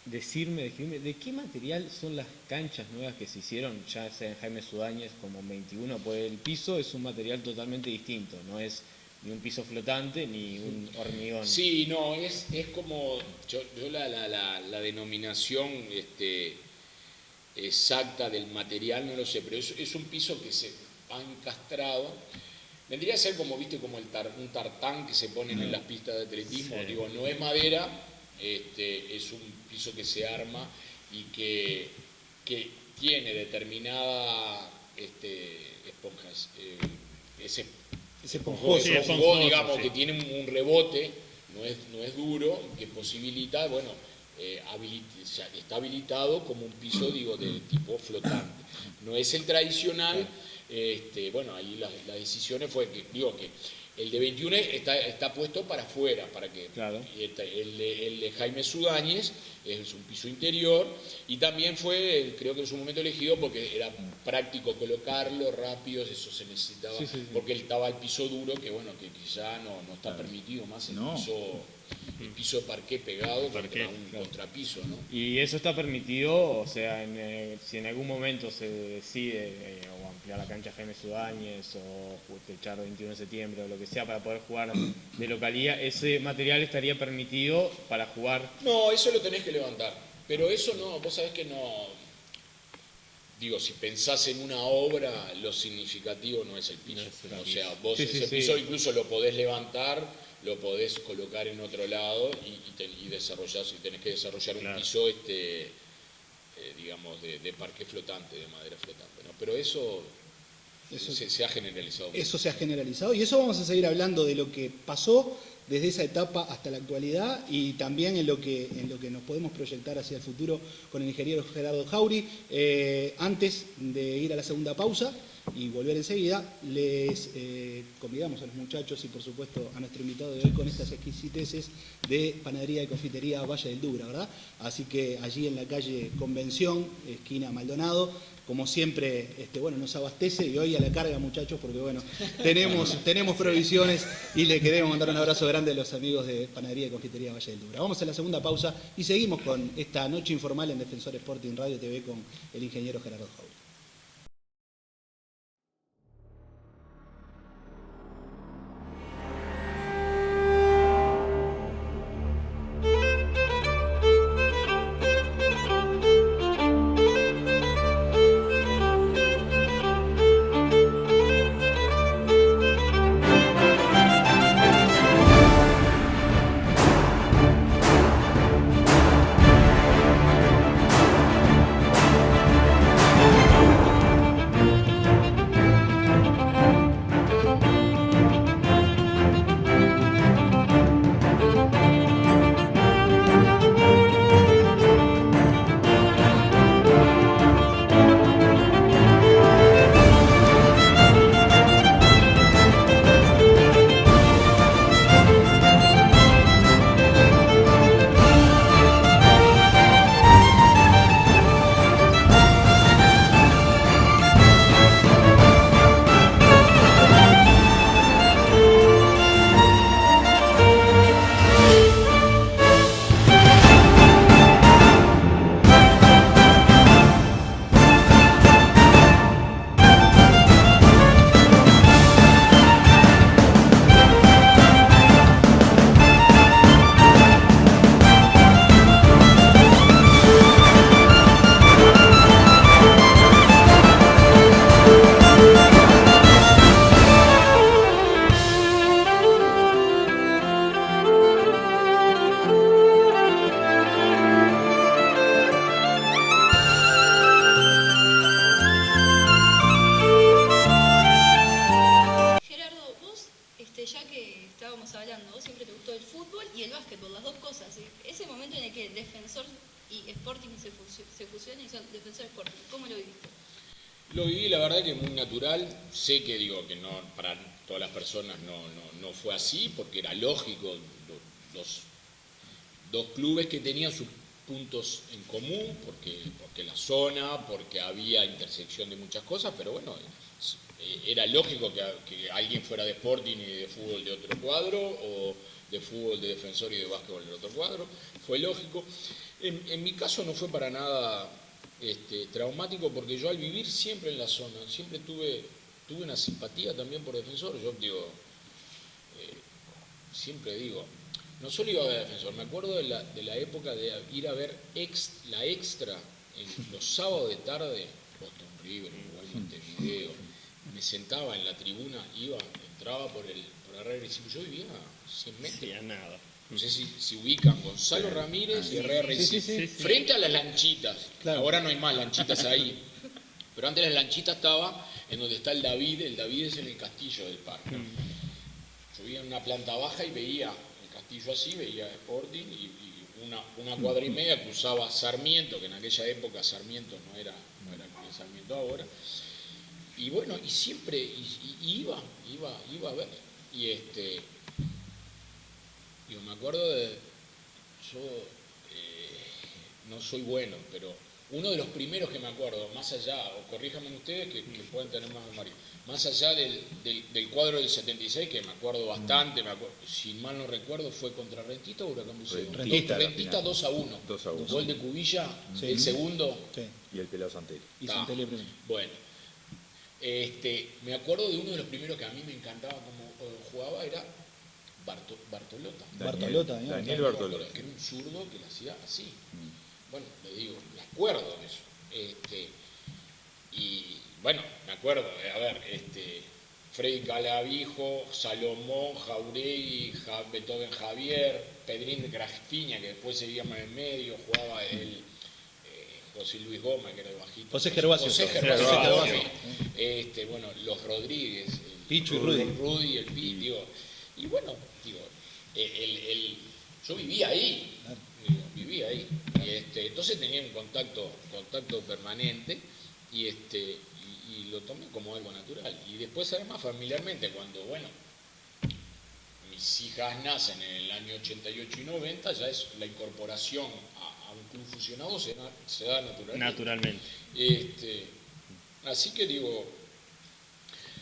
Speaker 6: describirme de qué material son las canchas nuevas que se hicieron, ya sea en Jaime Sudáñez como en 21, pues el piso es un material totalmente distinto, no es ni un piso flotante ni un hormigón.
Speaker 4: Sí, no, es como, yo la denominación exacta del material no lo sé, pero es un piso que se ha encastrado. Vendría a ser como, viste, como un tartán que se ponen en las pistas de atletismo.
Speaker 6: Sí.
Speaker 4: Digo, no es madera, es un piso que se arma y que tiene determinada esponja,
Speaker 3: Es
Speaker 4: esponjoso,
Speaker 6: Sí, esponjoso,
Speaker 4: digamos,
Speaker 6: sí.
Speaker 4: que tiene un rebote, no es duro, que posibilita, bueno, está habilitado como un piso, digo, de tipo flotante. No es el tradicional, bueno, ahí las decisiones fue que, digo que el de 21 está puesto para afuera, para que
Speaker 6: Claro.
Speaker 4: el de Jaime Sudáñez es un piso interior y también fue, creo que en su momento elegido porque era práctico colocarlo, rápido, eso se necesitaba,
Speaker 6: Sí, sí, sí.
Speaker 4: porque él estaba el piso duro, que bueno, que ya no está permitido más el piso de parqué pegado contra un
Speaker 6: claro.
Speaker 4: contrapiso, ¿no?
Speaker 6: Y eso está permitido, o sea, si en algún momento se decide o ampliar la cancha Jaime Sudáñez o techar 21 de septiembre o lo que sea para poder jugar de localía, ese material estaría permitido para jugar.
Speaker 4: No, eso lo tenés que levantar, pero eso no, vos sabés que no, digo, si pensás en una obra, lo significativo no es el piso,
Speaker 6: No es el
Speaker 4: o
Speaker 6: piso.
Speaker 4: sea, vos
Speaker 6: Sí, sí,
Speaker 4: ese
Speaker 6: sí.
Speaker 4: piso incluso lo podés levantar, lo podés colocar en otro lado y desarrollás, y tenés que desarrollar un
Speaker 6: Claro.
Speaker 4: piso, digamos, de parque flotante, de madera flotante, ¿no? Pero eso se ha generalizado.
Speaker 3: Eso se ha generalizado y eso vamos a seguir hablando de lo que pasó desde esa etapa hasta la actualidad y también en lo que nos podemos proyectar hacia el futuro con el ingeniero Gerardo Jauri. Antes de ir a la segunda pausa y volver enseguida, les convidamos a los muchachos y por supuesto a nuestro invitado de hoy con estas exquisiteces de Panadería y Confitería Valle del Dura, ¿verdad? Así que allí en la calle Convención, esquina Maldonado, como siempre, bueno, nos abastece y hoy a la carga, muchachos, porque bueno, tenemos provisiones y le queremos mandar un abrazo grande a los amigos de Panadería y Confitería Valle del Dura. Vamos a la segunda pausa y seguimos con esta noche informal en Defensor Sporting Radio TV con el ingeniero Gerardo Jauri.
Speaker 4: Lo viví, la verdad que muy natural. Sé que digo que no para todas las personas no fue así, porque era lógico. Los dos clubes que tenían sus puntos en común, porque la zona, porque había intersección de muchas cosas, pero bueno, era lógico que alguien fuera de Sporting y de fútbol de otro cuadro, o de fútbol de Defensor y de básquetbol del otro cuadro. Fue lógico. En mi caso no fue para nada traumático, porque yo al vivir siempre en la zona, siempre tuve una simpatía también por Defensor. Yo digo, siempre digo, no solo iba a ver Defensor, me acuerdo de la época de ir a ver la extra en los sábados de tarde, Boston River, Uruguay Montevideo, me sentaba en la tribuna, entraba por Herrera Recife, yo vivía a 100 metros.
Speaker 6: Sí, a nada.
Speaker 4: No sé si ubican Gonzalo Ramírez y Herrera Recife, frente a las lanchitas.
Speaker 3: Claro.
Speaker 4: Ahora no hay más lanchitas ahí, pero antes las lanchitas estaba en donde está el David es en el castillo del parque. Yo vivía en una planta baja y veía el castillo así, veía Sporting y una cuadra y media cruzaba Sarmiento, que en aquella época Sarmiento no era como el Sarmiento ahora. Y bueno, y siempre iba a ver. Y yo me acuerdo yo no soy bueno, pero uno de los primeros que me acuerdo, más allá, o corríjanme ustedes que pueden tener más memoria, más allá del cuadro del 76, que me acuerdo bastante, si mal no recuerdo, fue contra Rentista o Huracán Buceo. Rentista 2-1.
Speaker 5: 2-1.
Speaker 4: Gol de Cubilla,
Speaker 3: Sí.
Speaker 4: el segundo.
Speaker 3: Sí.
Speaker 5: Y el pelado Santelli.
Speaker 3: Y Santelli primero.
Speaker 4: Bueno, me acuerdo de uno de los primeros que a mí me encantaba como jugaba, era Bartolota.
Speaker 3: Bartolota,
Speaker 5: Daniel Bartolota.
Speaker 4: Que era un zurdo que lo hacía así. Bueno, le digo, me acuerdo de eso. Y bueno, me acuerdo, a ver, Freddy Calavijo, Salomón, Jauregui, Beethoven Javier, Pedrín Graspiña, que después seguía más en medio, jugaba José Luis Gómez, que era el bajito.
Speaker 3: José Gervasio.
Speaker 4: Bueno, los Rodríguez,
Speaker 3: Pichu y
Speaker 4: Rudy, el Pi, digo. Y bueno, yo vivía ahí. Vivía ahí. Entonces tenía un contacto permanente y lo tomé como algo natural. Y después, además, familiarmente, cuando, bueno, mis hijas nacen en el año 88 y 90, ya es la incorporación a un club fusionado se da naturalmente. Así que digo,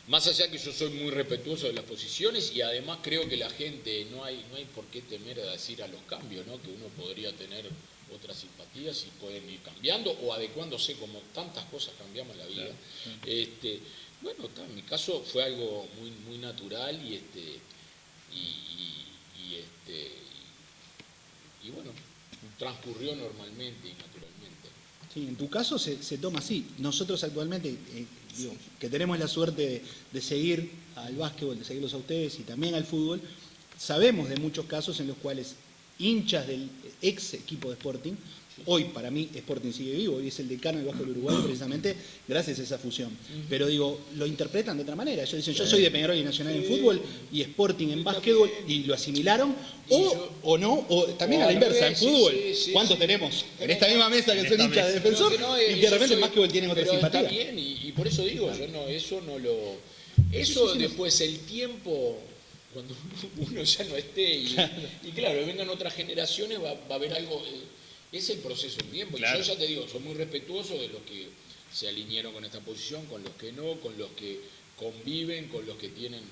Speaker 4: más allá que yo soy muy respetuoso de las posiciones y además creo que la gente no hay por qué temer a decir a los cambios, ¿no? Que uno podría tener otras simpatías y pueden ir cambiando o adecuándose, como tantas cosas cambiamos en la vida. Claro. Bueno, en mi caso fue algo muy, muy natural y bueno, transcurrió normalmente y naturalmente.
Speaker 3: Sí, en tu caso se toma así. Nosotros actualmente, que tenemos la suerte de seguir al básquetbol, de seguirlos a ustedes y también al fútbol, sabemos de muchos casos en los cuales hinchas del ex equipo de Sporting, hoy para mí Sporting sigue vivo, hoy es el decano del básquetbol uruguayo precisamente gracias a esa fusión. Pero digo, lo interpretan de otra manera. Ellos dicen, yo soy de Peñarol y Nacional en fútbol y Sporting en básquetbol, y lo asimilaron, o no, o también a la inversa, en fútbol. ¿Cuántos tenemos en esta misma mesa que son hinchas de Defensor y que de repente en básquetbol tienen otra simpatía?
Speaker 4: Está bien, y por eso digo, yo eso después el tiempo, cuando uno ya no esté y claro, vengan otras generaciones, va a haber algo. Es el proceso del tiempo. Claro. Y yo ya te digo, soy muy respetuoso de los que se alinearon con esta posición, con los que no, con los que conviven, con los que tienen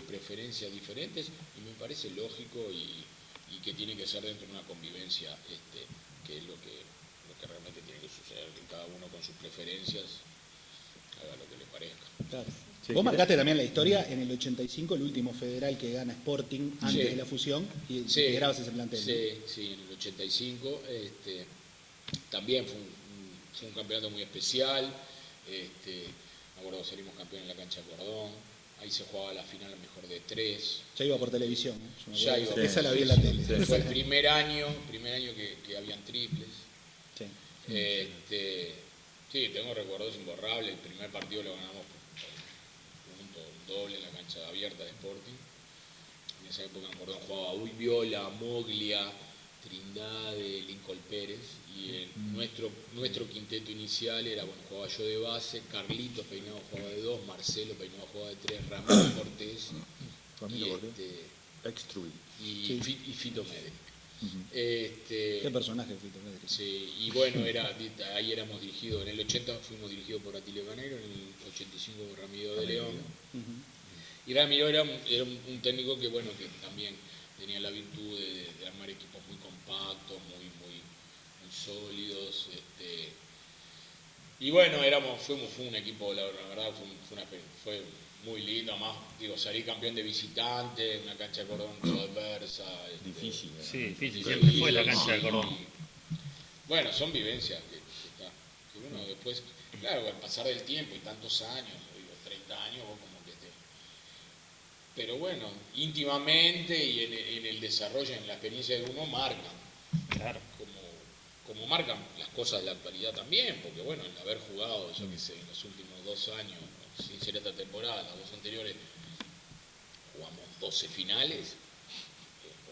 Speaker 4: preferencias diferentes, y me parece lógico y que tiene que ser dentro de una convivencia, que es lo que realmente tiene que suceder, que cada uno con sus preferencias haga lo que le parezca.
Speaker 3: Claro. Sí, vos marcaste también la historia en el 85, el último federal que gana Sporting antes de la fusión, y integrabas ese plantel.
Speaker 4: Sí, en el 85 también fue un campeonato muy especial. Me acuerdo que salimos campeón en la cancha de Cordón, ahí se jugaba la final mejor de 3.
Speaker 3: Ya iba por televisión,
Speaker 4: ya iba,
Speaker 3: esa la vi en la tele.
Speaker 4: Sí. Fue el primer año que habían triples.
Speaker 3: Sí.
Speaker 4: Sí, tengo recuerdos imborrables. El primer partido lo ganamos doble en la cancha abierta de Sporting. En esa época en Cordón jugaba Uy Viola, Moglia, Trindade, Lincoln Pérez, y nuestro quinteto inicial era, bueno, jugaba yo de base, Carlitos Peinado jugaba de 2, Marcelo Peinado jugaba de 3, Ramiro Cortés y Fito Medri.
Speaker 3: Qué personaje Fito Medri.
Speaker 4: Sí, y bueno, ahí éramos dirigidos, en el 80 fuimos dirigidos por Atilio Caneiro, en el 85 por Ramiro de León. Y Ramiro era un técnico que, bueno, que también tenía la virtud de armar equipos muy compactos, muy sólidos. Y bueno, fue un equipo, la verdad, fue muy lindo, más, digo, salir campeón de visitante, una cancha de cordón toda adversa.
Speaker 8: Difícil.
Speaker 9: Sí, difícil, siempre fue la cancha de cordón.
Speaker 4: Bueno, son vivencias que uno después, claro, al pasar del tiempo y tantos años, digo, 30 años, vos como que pero bueno, íntimamente y en el desarrollo, en la experiencia de uno, marcan.
Speaker 9: Claro.
Speaker 4: Como marcan las cosas de la actualidad también, porque bueno, el haber jugado, yo qué sé, en los últimos 2 años, sin ser esta temporada, las 2 anteriores, jugamos 12 finales.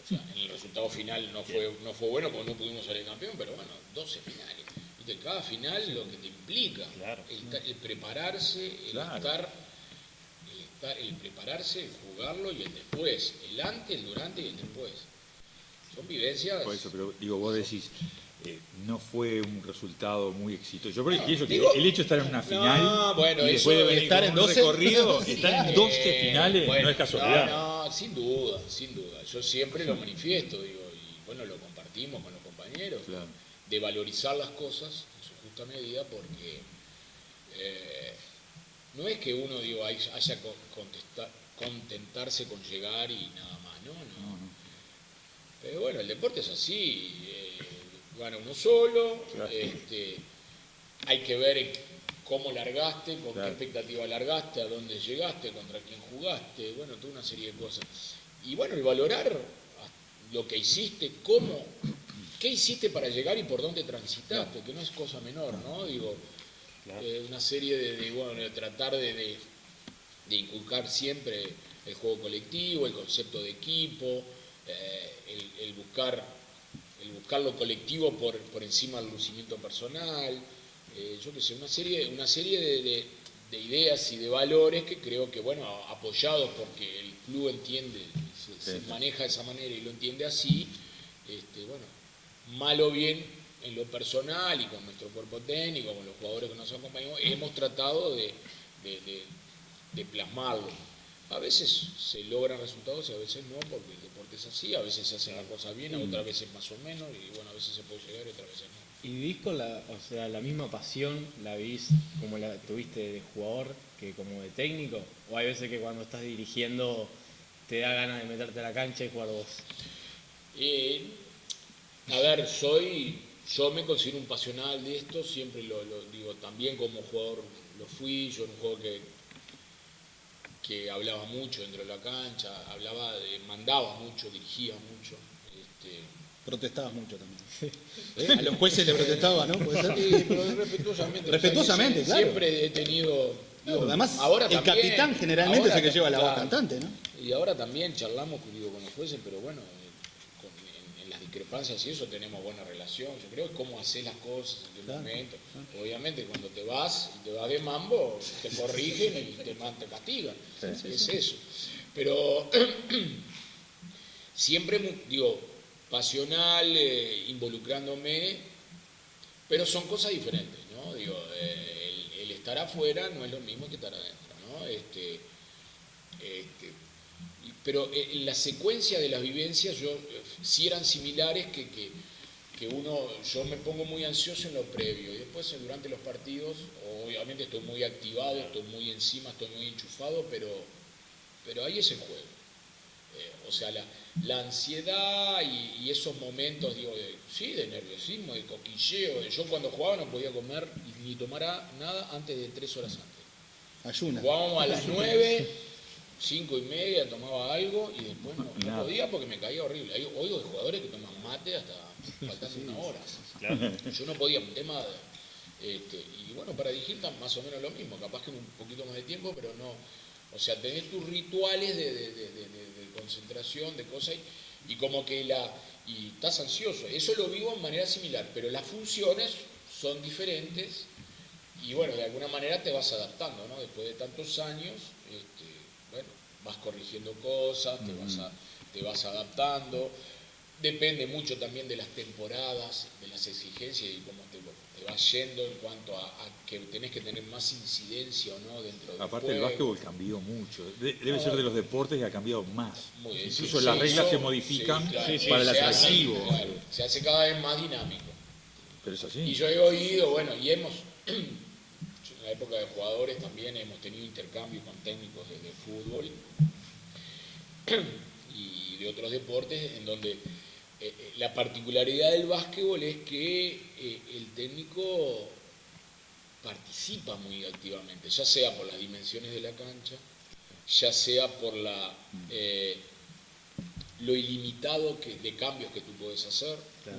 Speaker 4: O sea, en el resultado final no fue bueno porque no pudimos salir campeón, pero bueno, 12 finales. ¿Viste? Cada final lo que te implica,
Speaker 9: claro,
Speaker 4: el prepararse, el prepararse, el jugarlo y el después, el antes, el durante y el después. Son vivencias.
Speaker 5: Por eso, pero digo, vos decís, no fue un resultado muy exitoso. Yo creo que el hecho de estar en una final
Speaker 4: bueno,
Speaker 5: y después de venir
Speaker 3: estar en 12
Speaker 5: recorrido, estar en 12 finales
Speaker 4: bueno,
Speaker 5: no es casualidad.
Speaker 4: No, sin duda. Yo siempre lo manifiesto, digo, y bueno, lo compartimos con los compañeros,
Speaker 5: Claro.
Speaker 4: de valorizar las cosas en su justa medida, porque no es que uno, digo, haya contentarse con llegar y nada más, no. Pero bueno, el deporte es así, gana uno solo,
Speaker 5: Claro.
Speaker 4: Hay que ver cómo largaste, con
Speaker 5: Claro.
Speaker 4: qué expectativa largaste, a dónde llegaste, contra quién jugaste, bueno, toda una serie de cosas. Y bueno, el valorar lo que hiciste, qué hiciste para llegar y por dónde transitaste, que no es cosa menor, ¿no? Digo, una serie de tratar de inculcar siempre el juego colectivo, el concepto de equipo, el buscar lo colectivo por encima del lucimiento personal, yo qué sé, una serie de ideas y de valores que creo que, bueno, apoyados porque el club entiende, se maneja de esa manera y lo entiende así, bueno, mal o bien en lo personal y con nuestro cuerpo técnico, con los jugadores que nos acompañan, hemos tratado de plasmarlo. A veces se logran resultados y a veces no, porque el deporte es así, a veces se hacen las cosas bien, otras veces más o menos, y bueno, a veces se puede llegar y otras veces no.
Speaker 6: ¿Y vivís con la misma pasión, la vivís como la tuviste de jugador que como de técnico? ¿O hay veces que cuando estás dirigiendo te da ganas de meterte a la cancha y jugar vos?
Speaker 4: A ver, yo me considero un pasional de esto, siempre lo digo, también como jugador lo fui, yo era un jugador que hablaba mucho dentro de la cancha, mandaba mucho, dirigía mucho.
Speaker 3: Protestabas mucho también. A los jueces le protestaba, ¿no? ¿Puede ser?
Speaker 4: Sí, pero respetuosamente.
Speaker 3: Respetuosamente,
Speaker 4: O sea,
Speaker 3: claro.
Speaker 4: Siempre he tenido...
Speaker 3: Claro, además,
Speaker 4: ahora
Speaker 3: el
Speaker 4: también,
Speaker 3: capitán generalmente es el que lleva la voz
Speaker 4: claro,
Speaker 3: cantante, ¿no?
Speaker 4: Y ahora también charlamos con los jueces, pero bueno, en las discrepancias y eso tenemos buena relación. Yo creo que cómo hacer las cosas en qué momento. Obviamente cuando te vas de mambo, te corrigen y te castigan. Es eso. Pero siempre, digo, pasional, involucrándome, pero son cosas diferentes, ¿no? Digo, el estar afuera no es lo mismo que estar adentro, ¿no? Pero en la secuencia de las vivencias sí eran similares que yo me pongo muy ansioso en lo previo y después durante los partidos obviamente estoy muy activado, estoy muy encima, estoy muy enchufado, pero ahí es el juego. O sea, la ansiedad y esos momentos, digo, de nerviosismo, de coquilleo. Yo cuando jugaba no podía comer ni tomar nada antes de 3 horas antes.
Speaker 3: Ayuna.
Speaker 4: Jugábamos a las 9, 5:30, tomaba algo y después no podía porque me caía horrible. Oigo de jugadores que toman mate hasta faltando 1 hora.
Speaker 9: Claro.
Speaker 4: Yo no podía, un tema y bueno, para dirigir más o menos lo mismo, capaz que un poquito más de tiempo, pero no. O sea, tenés tus rituales de concentración, de cosas, y como que y estás ansioso. Eso lo vivo de manera similar, pero las funciones son diferentes y bueno, de alguna manera te vas adaptando, ¿no? Después de tantos años, bueno, vas corrigiendo cosas, te vas adaptando. Depende mucho también de las temporadas, de las exigencias y cómo te vas yendo en cuanto a que tenés que tener más incidencia o no dentro del
Speaker 5: Aparte
Speaker 4: juego.
Speaker 5: el básquetbol cambió mucho. Debe ser de los deportes que ha cambiado más.
Speaker 4: Muy bien,
Speaker 5: Incluso
Speaker 4: sí,
Speaker 5: las
Speaker 4: sí,
Speaker 5: reglas se
Speaker 4: sí,
Speaker 5: modifican
Speaker 4: claro.
Speaker 5: para el
Speaker 4: Se hace,
Speaker 5: atractivo.
Speaker 4: claro, se hace cada vez más dinámico.
Speaker 5: Pero es así.
Speaker 4: Y yo he oído, bueno, y en la época de jugadores también hemos tenido intercambios con técnicos de fútbol y de otros deportes en donde la particularidad del básquetbol es que el técnico participa muy activamente, ya sea por las dimensiones de la cancha, ya sea por lo ilimitado de cambios que tú puedes hacer.
Speaker 3: Claro.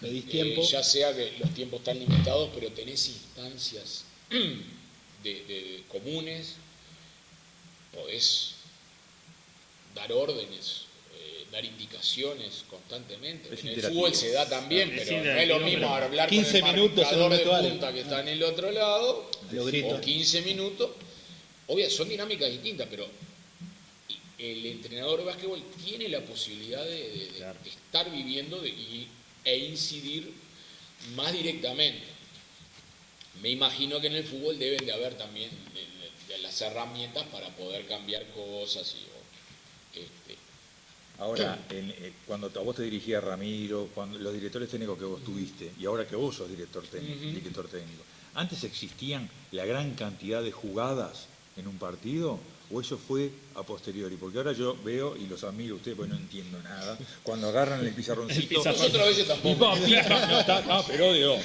Speaker 3: Pedís tiempo.
Speaker 4: Ya sea que los tiempos están limitados, pero tenés instancias comunes, podés dar órdenes, dar indicaciones constantemente.
Speaker 5: Es
Speaker 4: En el
Speaker 5: interactivo.
Speaker 4: fútbol se da también,
Speaker 9: Es
Speaker 4: pero no es lo mismo
Speaker 9: interactivo,
Speaker 4: hablar
Speaker 3: 15
Speaker 4: con el
Speaker 3: minutos en
Speaker 4: marcador
Speaker 3: un
Speaker 4: de
Speaker 3: vestuario.
Speaker 4: punta que está en el otro lado,
Speaker 3: Lo grito.
Speaker 4: o 15 minutos. Obvio, son dinámicas distintas, pero el entrenador de básquetbol tiene la posibilidad de estar viviendo e incidir más directamente. Me imagino que en el fútbol deben de haber también de las herramientas para poder cambiar cosas.
Speaker 5: Ahora, cuando a vos te dirigía Ramiro, cuando los directores técnicos que vos tuviste, y ahora que vos sos director técnico, ¿antes existían la gran cantidad de jugadas en un partido? ¿O eso fue a posteriori? Porque ahora yo veo, y los admiro a ustedes porque no entiendo nada, cuando agarran el pizarroncito...
Speaker 4: Nosotros a veces tampoco.
Speaker 5: pero digo...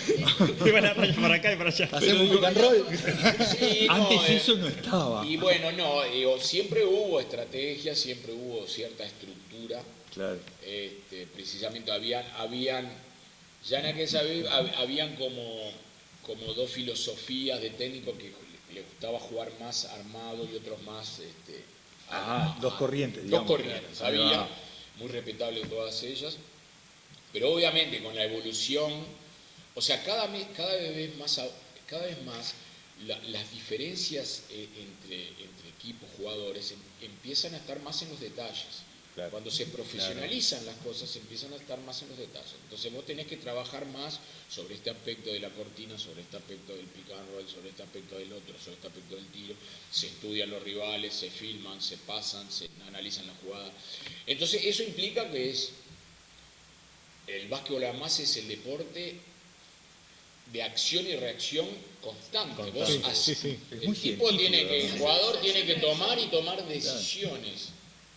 Speaker 9: Iban a rayar para acá y para allá.
Speaker 3: Hacemos un pick and roll.
Speaker 4: Sí,
Speaker 5: Antes eso no estaba.
Speaker 4: Y bueno, no, siempre hubo estrategia, siempre hubo cierta estructura.
Speaker 5: Claro.
Speaker 4: Precisamente habían ya en aquella vez habían como dos filosofías de técnico que le gustaba jugar más armado y otros más
Speaker 5: Dos corrientes,
Speaker 4: dos
Speaker 5: digamos.
Speaker 4: corrientes,
Speaker 5: Ahí
Speaker 4: había
Speaker 5: va.
Speaker 4: muy respetable todas ellas, pero obviamente con la evolución, o sea, cada vez más las diferencias entre equipos, jugadores, empiezan a estar más en los detalles.
Speaker 5: Claro.
Speaker 4: Cuando se profesionalizan las cosas, empiezan a estar más en los detalles. Entonces vos tenés que trabajar más sobre este aspecto de la cortina, sobre este aspecto del pick and roll, sobre este aspecto del otro, sobre este aspecto del tiro. Se estudian los rivales, se filman, se pasan, se analizan la jugada. Entonces eso implica que el básquetbol además es el deporte de acción y reacción constante. Vos el jugador tiene que tomar decisiones.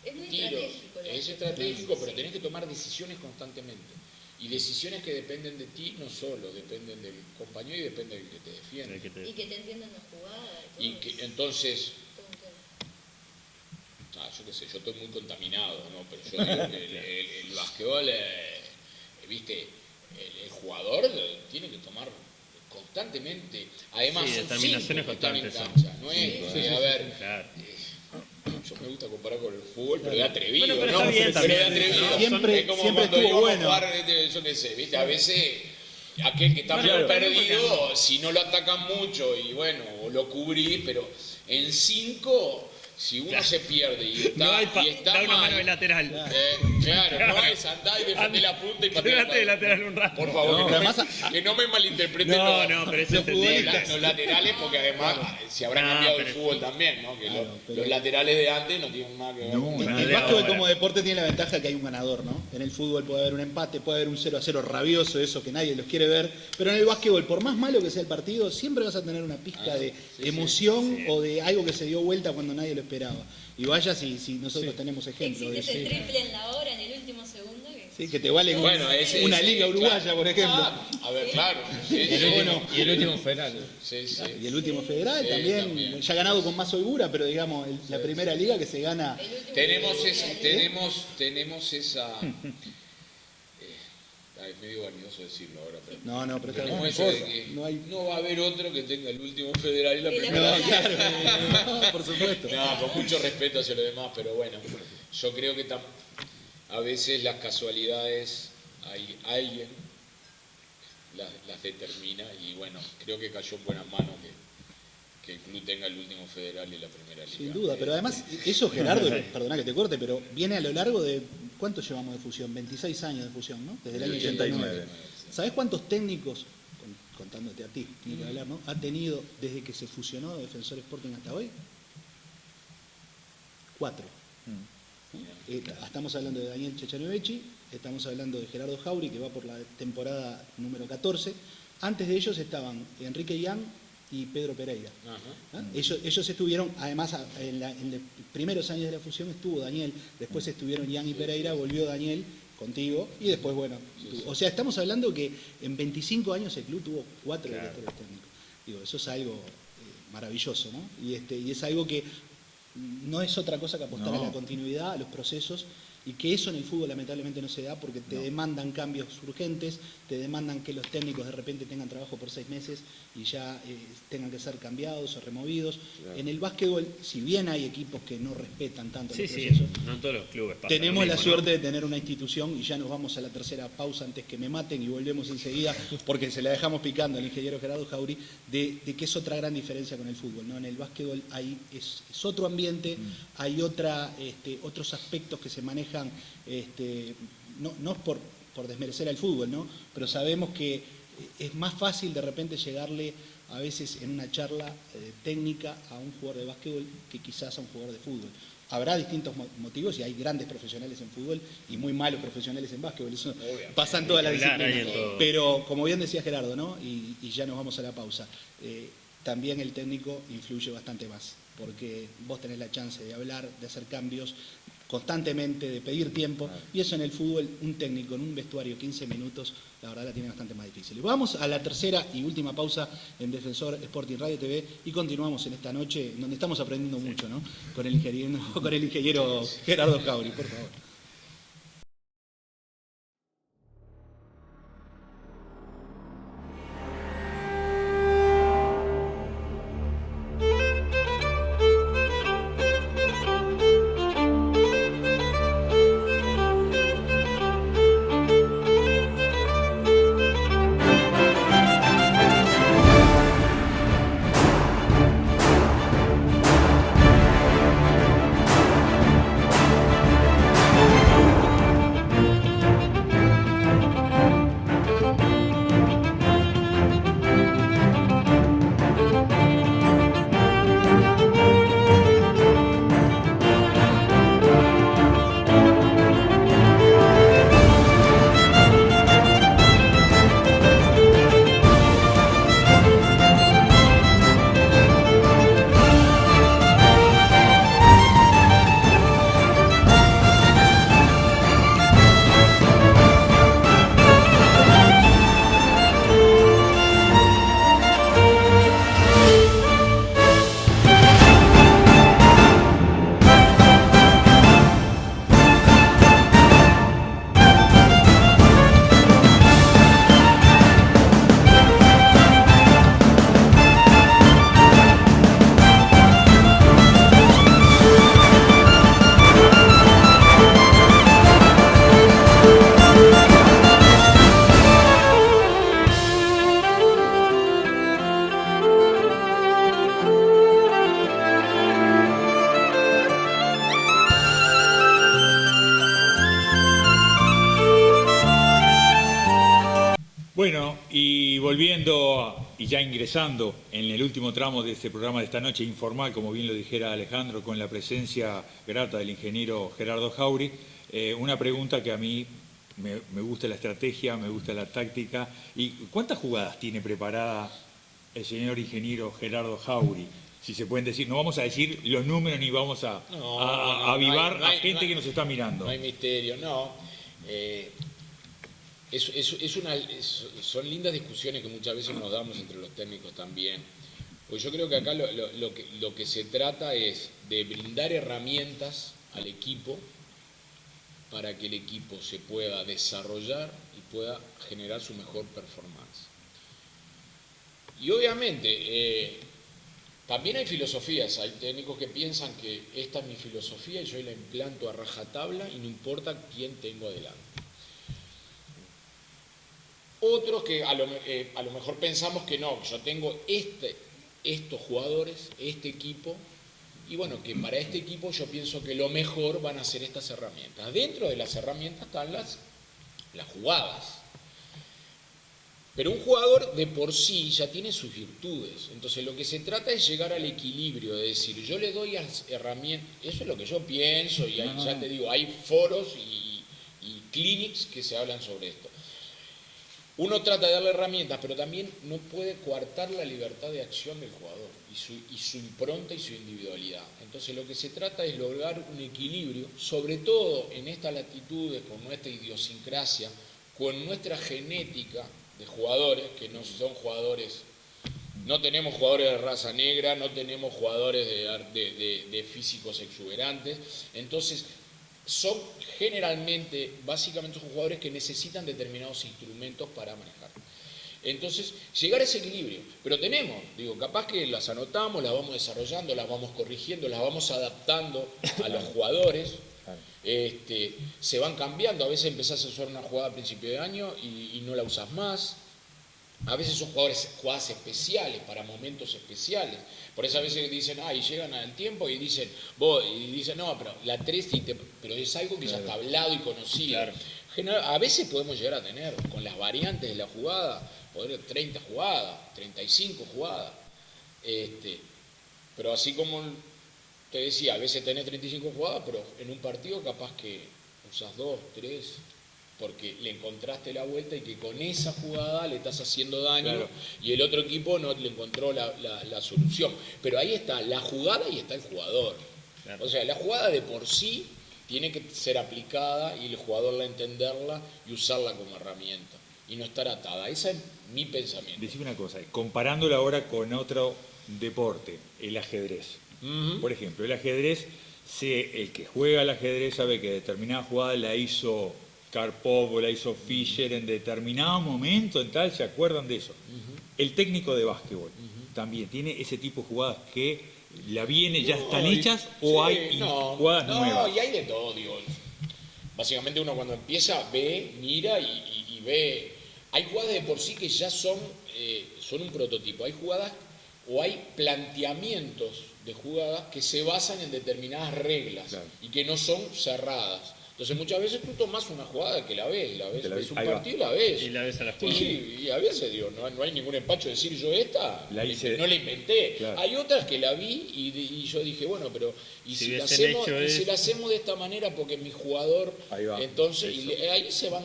Speaker 7: Es muy
Speaker 4: Tiro,
Speaker 7: estratégico.
Speaker 4: es estratégico, pero tenés que tomar decisiones constantemente. Y decisiones que dependen de ti, no solo, dependen del compañero y dependen del que te defiende.
Speaker 7: Y que te entiendan la jugada.
Speaker 4: Y que entonces,
Speaker 7: todo un tema.
Speaker 4: yo qué sé, yo estoy muy contaminado, ¿no? Pero yo digo que el básquetbol, viste, el jugador tiene que tomar constantemente, además
Speaker 9: Sí,
Speaker 4: son
Speaker 9: determinaciones
Speaker 4: 5 que están en
Speaker 9: constantes
Speaker 4: cancha,
Speaker 9: son.
Speaker 4: no es, a ver,
Speaker 9: Claro.
Speaker 4: yo me gusta comparar con el fútbol, pero de atrevido,
Speaker 9: Bueno, pero
Speaker 4: ¿no?
Speaker 9: está bien
Speaker 4: Pero
Speaker 9: también,
Speaker 4: de atrevido.
Speaker 9: ¿no?
Speaker 3: Siempre-
Speaker 4: Es como
Speaker 3: siempre
Speaker 4: cuando
Speaker 3: estuvo
Speaker 4: íbamos
Speaker 3: bueno.
Speaker 4: a jugar, yo qué sé, ¿viste? A veces aquel que está
Speaker 9: Bueno,
Speaker 4: muy
Speaker 9: pero
Speaker 4: perdido, si no lo atacan mucho y bueno, o lo cubrís, pero en 5, si uno se pierde y está,
Speaker 9: No hay
Speaker 4: y está
Speaker 9: da una
Speaker 4: mal,
Speaker 9: mano de lateral.
Speaker 4: claro, no es andar y defender la punta y patear
Speaker 9: Quédate de lateral un rato.
Speaker 4: Por favor,
Speaker 3: No,
Speaker 4: que,
Speaker 3: además,
Speaker 4: que no me malinterpreten
Speaker 9: No, pero eso
Speaker 3: los
Speaker 9: entendible.
Speaker 3: futbolistas-
Speaker 4: los laterales, porque además se habrá
Speaker 9: No,
Speaker 4: cambiado el
Speaker 9: pero-
Speaker 4: fútbol también, ¿no? Que
Speaker 3: Claro, pero-
Speaker 4: los laterales de antes no tienen nada que ver.
Speaker 5: No,
Speaker 4: con-
Speaker 3: El
Speaker 9: de
Speaker 3: básquetbol
Speaker 9: ahora.
Speaker 3: como deporte tiene la ventaja que hay un ganador, ¿no? En el fútbol puede haber un empate, puede haber un 0-0 rabioso, eso que nadie los quiere ver, pero en el básquetbol, por más malo que sea el partido, siempre vas a tener una pizca de emoción o de algo que se dio vuelta cuando nadie lo esperaba. Y vaya si nosotros tenemos ejemplos de
Speaker 7: Existe
Speaker 3: eso.
Speaker 7: ese triple en la hora, en el último segundo.
Speaker 3: Sí, que te vale
Speaker 4: Bueno,
Speaker 3: una
Speaker 4: ese,
Speaker 3: liga uruguaya,
Speaker 4: claro.
Speaker 3: por ejemplo.
Speaker 4: A ver, claro. Sí, sí,
Speaker 3: Bueno,
Speaker 6: Y el último federal.
Speaker 4: sí, sí.
Speaker 3: y el último federal
Speaker 4: Sí,
Speaker 3: también,
Speaker 4: también.
Speaker 3: ya ganado con más holgura, pero digamos, la primera liga que se gana.
Speaker 7: El último
Speaker 4: Tenemos esa... es medio vanidoso decirlo ahora, pero...
Speaker 3: No, pero está
Speaker 4: Tenemos
Speaker 3: bien.
Speaker 4: eso de que
Speaker 3: No hay-
Speaker 4: no va a haber otro que tenga el último federal y la
Speaker 7: Y la
Speaker 4: primera
Speaker 3: No,
Speaker 7: primera.
Speaker 3: claro, no, por supuesto.
Speaker 4: No, con mucho respeto hacia los demás, pero bueno, yo creo que a veces las casualidades, hay alguien las determina y bueno, creo que cayó en buenas manos que el club tenga el último federal y la primera liga.
Speaker 3: Sin duda, pero además eso, Gerardo, perdona que te corte, pero viene a lo largo de, ¿cuánto llevamos de fusión? 26 años de fusión, ¿no? Desde el año 89. ¿Sabés cuántos técnicos, contándote a ti, ni que hablar, ¿no?, ha tenido desde que se fusionó Defensor Sporting hasta hoy? 4. Estamos hablando de Daniel Chechanovechi, estamos hablando de Gerardo Jauri, que va por la temporada número 14. Antes de ellos estaban Enrique Yang y Pedro Pereira. ¿Ah? Ellos estuvieron, además, en los primeros años de la fusión estuvo Daniel, después estuvieron Yang y Pereira, volvió Daniel contigo, y después, bueno, o sea, estamos hablando que en 25 años el club tuvo 4 directores técnicos. Digo, eso es algo maravilloso, ¿no? Y es algo que no es otra cosa que apostar a la continuidad, a los procesos, y que eso en el fútbol lamentablemente no se da porque te demandan cambios urgentes, te demandan que los técnicos de repente tengan trabajo por 6 meses y ya tengan que ser cambiados o removidos. Claro. En el básquetbol, si bien hay equipos que no respetan tanto los procesos,
Speaker 9: no en todos los clubes pasa
Speaker 3: tenemos
Speaker 9: lo mismo,
Speaker 3: la suerte de tener una institución, y ya nos vamos a la tercera pausa antes que me maten y volvemos enseguida, porque se la dejamos picando al ingeniero Gerardo Jauri, de que es otra gran diferencia con el fútbol, ¿no? En el básquetbol es otro ambiente, hay otros aspectos que se manejan, no por desmerecer al fútbol, ¿no?, pero sabemos que es más fácil de repente llegarle a veces en una charla técnica a un jugador de básquetbol que quizás a un jugador de fútbol. Habrá distintos motivos y hay grandes profesionales en fútbol y muy malos profesionales en básquetbol, eso pasa en todas las disciplinas. Pero como bien decía Gerardo, ¿no?, y ya nos vamos a la pausa, también el técnico influye bastante más, porque vos tenés la chance de hablar, de hacer cambios constantemente, de pedir tiempo, y eso en el fútbol, un técnico en un vestuario 15 minutos, la verdad la tiene bastante más difícil. Vamos a la tercera y última pausa en Defensor Sporting Radio TV y continuamos en esta noche, donde estamos aprendiendo mucho, ¿no?, con el ingeniero Gerardo Jauri, por favor.
Speaker 5: Bueno, y volviendo y ya ingresando en el último tramo de este programa de esta noche informal, como bien lo dijera Alejandro, con la presencia grata del ingeniero Gerardo Jauri, una pregunta que a mí me gusta la estrategia, me gusta la táctica. ¿Y cuántas jugadas tiene preparada el señor ingeniero Gerardo Jauri? Si se pueden decir, no vamos a decir los números ni vamos a avivar a gente que nos está mirando.
Speaker 4: No hay misterio, no. Son lindas discusiones que muchas veces nos damos entre los técnicos también. Pues yo creo que acá lo que se trata es de brindar herramientas al equipo para que el equipo se pueda desarrollar y pueda generar su mejor performance. Y obviamente También hay filosofías, hay técnicos que piensan que esta es mi filosofía y yo la implanto a rajatabla y no importa quién tengo adelante. Otros que a lo mejor pensamos que no, yo tengo estos jugadores, este equipo, y bueno, que para este equipo yo pienso que lo mejor van a ser estas herramientas. Dentro de las herramientas están las jugadas. Pero un jugador de por sí ya tiene sus virtudes. Entonces lo que se trata es llegar al equilibrio, de decir, yo le doy las herramientas, eso es lo que yo pienso, y ya te digo, hay foros y clinics que se hablan sobre esto. Uno trata de darle herramientas, pero también no puede coartar la libertad de acción del jugador y su impronta y su individualidad. Entonces lo que se trata es lograr un equilibrio, sobre todo en estas latitudes, con nuestra idiosincrasia, con nuestra genética de jugadores, que no son jugadores, no tenemos jugadores de raza negra, no tenemos jugadores de físicos exuberantes, entonces son generalmente, básicamente son jugadores que necesitan determinados instrumentos para manejar. Entonces, llegar a ese equilibrio, pero capaz que las anotamos, las vamos desarrollando, las vamos corrigiendo, las vamos adaptando a los jugadores, se van cambiando, a veces empezás a usar una jugada a principio de año y no la usas más. A veces son jugadas especiales, para momentos especiales. Por eso a veces dicen, y llegan al tiempo y dicen, no, pero la 3, pero es algo que ya está hablado y conocido. Claro. A veces podemos llegar a tener, con las variantes de la jugada, poder 30 jugadas, 35 jugadas. Pero así como te decía, a veces tenés 35 jugadas, pero en un partido capaz que usas 2, 3... porque le encontraste la vuelta y que con esa jugada le estás haciendo daño, claro, y el otro equipo no le encontró la solución. Pero ahí está la jugada y está el jugador. Claro. O sea, la jugada de por sí tiene que ser aplicada y el jugador la entenderla y usarla como herramienta y no estar atada. Ese es mi pensamiento.
Speaker 5: Decime una cosa, comparándolo ahora con otro deporte, el ajedrez. Por ejemplo, el ajedrez, el que juega al ajedrez sabe que determinada jugada la hizo Karpov o la hizo Fischer en determinado momento, en tal, ¿se acuerdan de eso? El técnico de básquetbol también tiene ese tipo de jugadas que ya están hechas, o hay jugadas nuevas.
Speaker 4: No, y hay de todo, digo. Básicamente uno cuando empieza ve, mira y ve. Hay jugadas de por sí que ya son un prototipo. Hay jugadas o hay planteamientos de jugadas que se basan en determinadas reglas, claro, y que no son cerradas. Entonces muchas veces tú tomás una jugada que la ves un partido y la ves.
Speaker 9: Y la ves a la jugada.
Speaker 4: Y a veces no hay ningún empacho de decir yo esta, no la inventé. Claro. Hay otras que la vi y yo dije, bueno, pero si la hacemos de esta manera porque mi jugador, entonces, ahí se van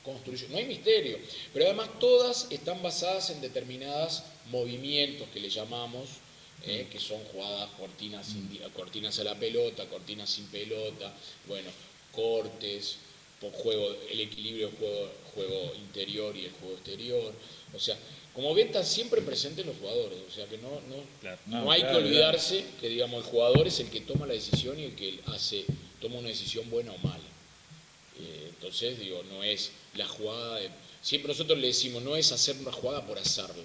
Speaker 4: construyendo, no hay misterio. Pero además todas están basadas en determinados movimientos que le llamamos, que son jugadas cortinas a la pelota, cortinas sin pelota, bueno, cortes, el equilibrio del juego interior y el juego exterior. O sea, como ven, están siempre presentes los jugadores. O sea, que no hay que olvidarse que, digamos, el jugador es el que toma la decisión y el que toma una decisión buena o mala. Entonces, digo, no es la jugada siempre nosotros le decimos, no es hacer una jugada por hacerla.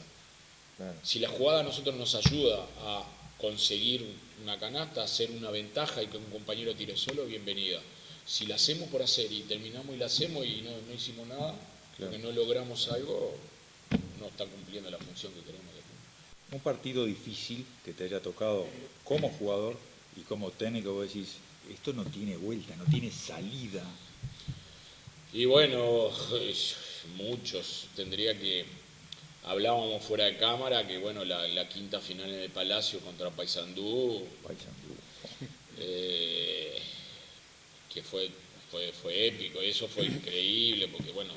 Speaker 4: Claro. Si la jugada a nosotros nos ayuda a conseguir una canasta, a hacer una ventaja y que un compañero tire solo, bienvenida. Si la hacemos por hacer y terminamos y la hacemos y no hicimos nada, claro, porque no logramos algo, no está cumpliendo la función que queremos.
Speaker 5: Un partido difícil que te haya tocado como jugador y como técnico, vos decís, esto no tiene vuelta, no tiene salida.
Speaker 4: Y bueno, muchos. Hablábamos fuera de cámara que bueno, la quinta final en el Palacio contra Paysandú. Que fue épico, y eso fue increíble, porque bueno,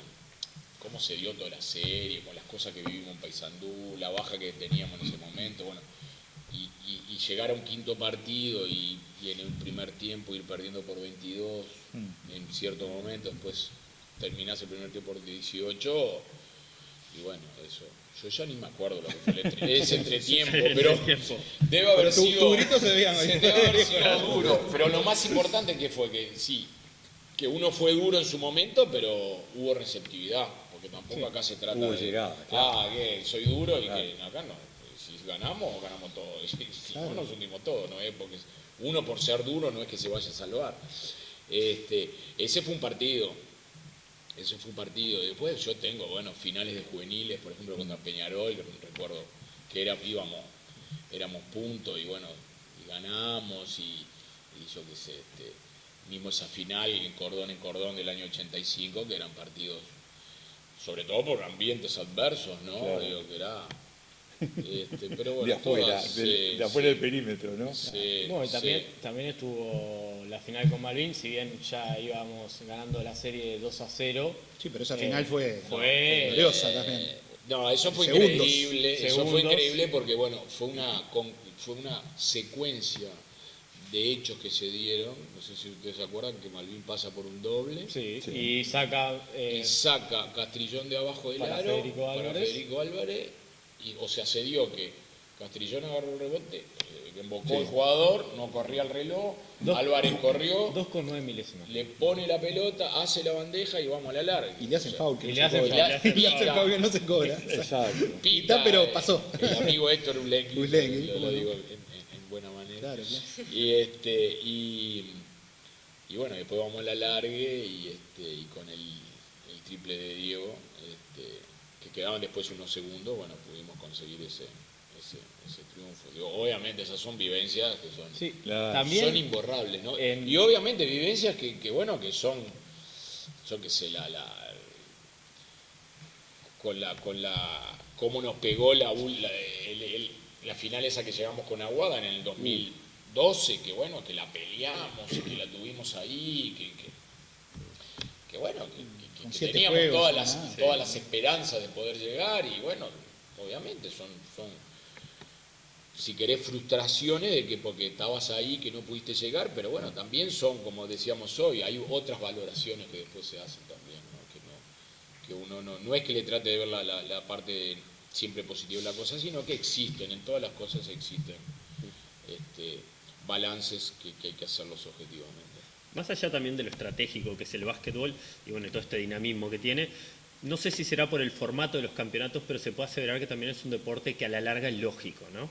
Speaker 4: cómo se dio toda la serie, con las cosas que vivimos en Paysandú, la baja que teníamos en ese momento, bueno, y llegar a un quinto partido y en el primer tiempo ir perdiendo por 22, en cierto momento, después terminás el primer tiempo por 18, y bueno, eso. Yo ya ni me acuerdo lo que fue ese entretiempo, pero debe haber sido. Tu grito debe haber sido duro. Pero lo más importante que fue que uno fue duro en su momento, pero hubo receptividad, porque tampoco acá se trata
Speaker 5: hubo llegada, claro.
Speaker 4: que soy duro y claro, que acá no. si ganamos, ganamos todo. Si no, nos hundimos todo, ¿no? Porque uno por ser duro no es que se vaya a salvar. Ese fue un partido. Después yo tengo, bueno, finales de juveniles, por ejemplo, contra Peñarol, que recuerdo que éramos puntos y bueno, y ganamos y yo qué sé, mismo esa final en cordón del año 85, que eran partidos, sobre todo por ambientes adversos, ¿no?
Speaker 5: Claro.
Speaker 4: Digo que era... pero bueno,
Speaker 5: de afuera,
Speaker 4: todas,
Speaker 5: de afuera del perímetro, ¿no?
Speaker 4: Sí,
Speaker 6: Bueno, y
Speaker 4: sí.
Speaker 6: también estuvo la final con Malvin, si bien ya íbamos ganando la serie 2-0.
Speaker 8: Sí, pero esa final fue
Speaker 6: gloriosa
Speaker 8: también.
Speaker 4: No, eso fue
Speaker 8: Segundos.
Speaker 4: increíble. Eso
Speaker 6: Segundos.
Speaker 4: fue increíble porque, bueno, fue una secuencia de hechos que se dieron. No sé si ustedes se acuerdan que Malvin pasa por un doble.
Speaker 6: Sí,
Speaker 5: Sí.
Speaker 6: y saca...
Speaker 4: Y saca Castrillón de abajo del
Speaker 6: para
Speaker 4: aro
Speaker 6: Federico
Speaker 4: para
Speaker 6: Álvarez.
Speaker 4: Federico Álvarez. O sea, se dio que Castrillón agarró el rebote, embocó el jugador, no corría el reloj, Álvarez corrió,
Speaker 6: 2,9 milésimas.
Speaker 4: le pone la pelota, hace la bandeja y vamos a la larga.
Speaker 8: Y le hacen foul, que
Speaker 6: Y
Speaker 8: no
Speaker 6: le
Speaker 8: se
Speaker 6: hacen
Speaker 8: cobra.
Speaker 6: foul,
Speaker 8: Y le hacen foul que no se cobra.
Speaker 5: Exacto.
Speaker 4: Pita,
Speaker 8: pero pasó.
Speaker 4: El amigo Héctor Ulegui,
Speaker 8: Ulegui,
Speaker 4: lo
Speaker 8: ¿cómo no?
Speaker 4: digo en buena manera.
Speaker 8: Claro, claro.
Speaker 4: Y bueno, después vamos a la largue y con el triple de Diego, que quedaban después unos segundos, bueno, pudimos conseguir ese triunfo. Digo, obviamente esas son vivencias que son,
Speaker 6: Sí,
Speaker 5: Claro.
Speaker 6: también...
Speaker 4: son imborrables, ¿no?
Speaker 6: en-
Speaker 4: Y obviamente vivencias que bueno, que son, yo qué sé, cómo nos pegó la final esa que llegamos con Aguada en el 2012, que bueno, que la peleamos, que la tuvimos ahí, que bueno, que
Speaker 8: Con 7
Speaker 4: teníamos
Speaker 8: juegos,
Speaker 4: todas las esperanzas de poder llegar y bueno, obviamente son si querés frustraciones de que porque estabas ahí que no pudiste llegar, pero bueno, también son, como decíamos hoy, hay otras valoraciones que después se hacen también, ¿no? Que uno no es que le trate de ver la parte siempre positiva de la cosa, sino que existen, en todas las cosas existen balances que hay que hacerlos objetivamente.
Speaker 9: Más allá también de lo estratégico que es el básquetbol y bueno, todo este dinamismo que tiene, no sé si será por el formato de los campeonatos, pero se puede aseverar que también es un deporte que a la larga es lógico, ¿no?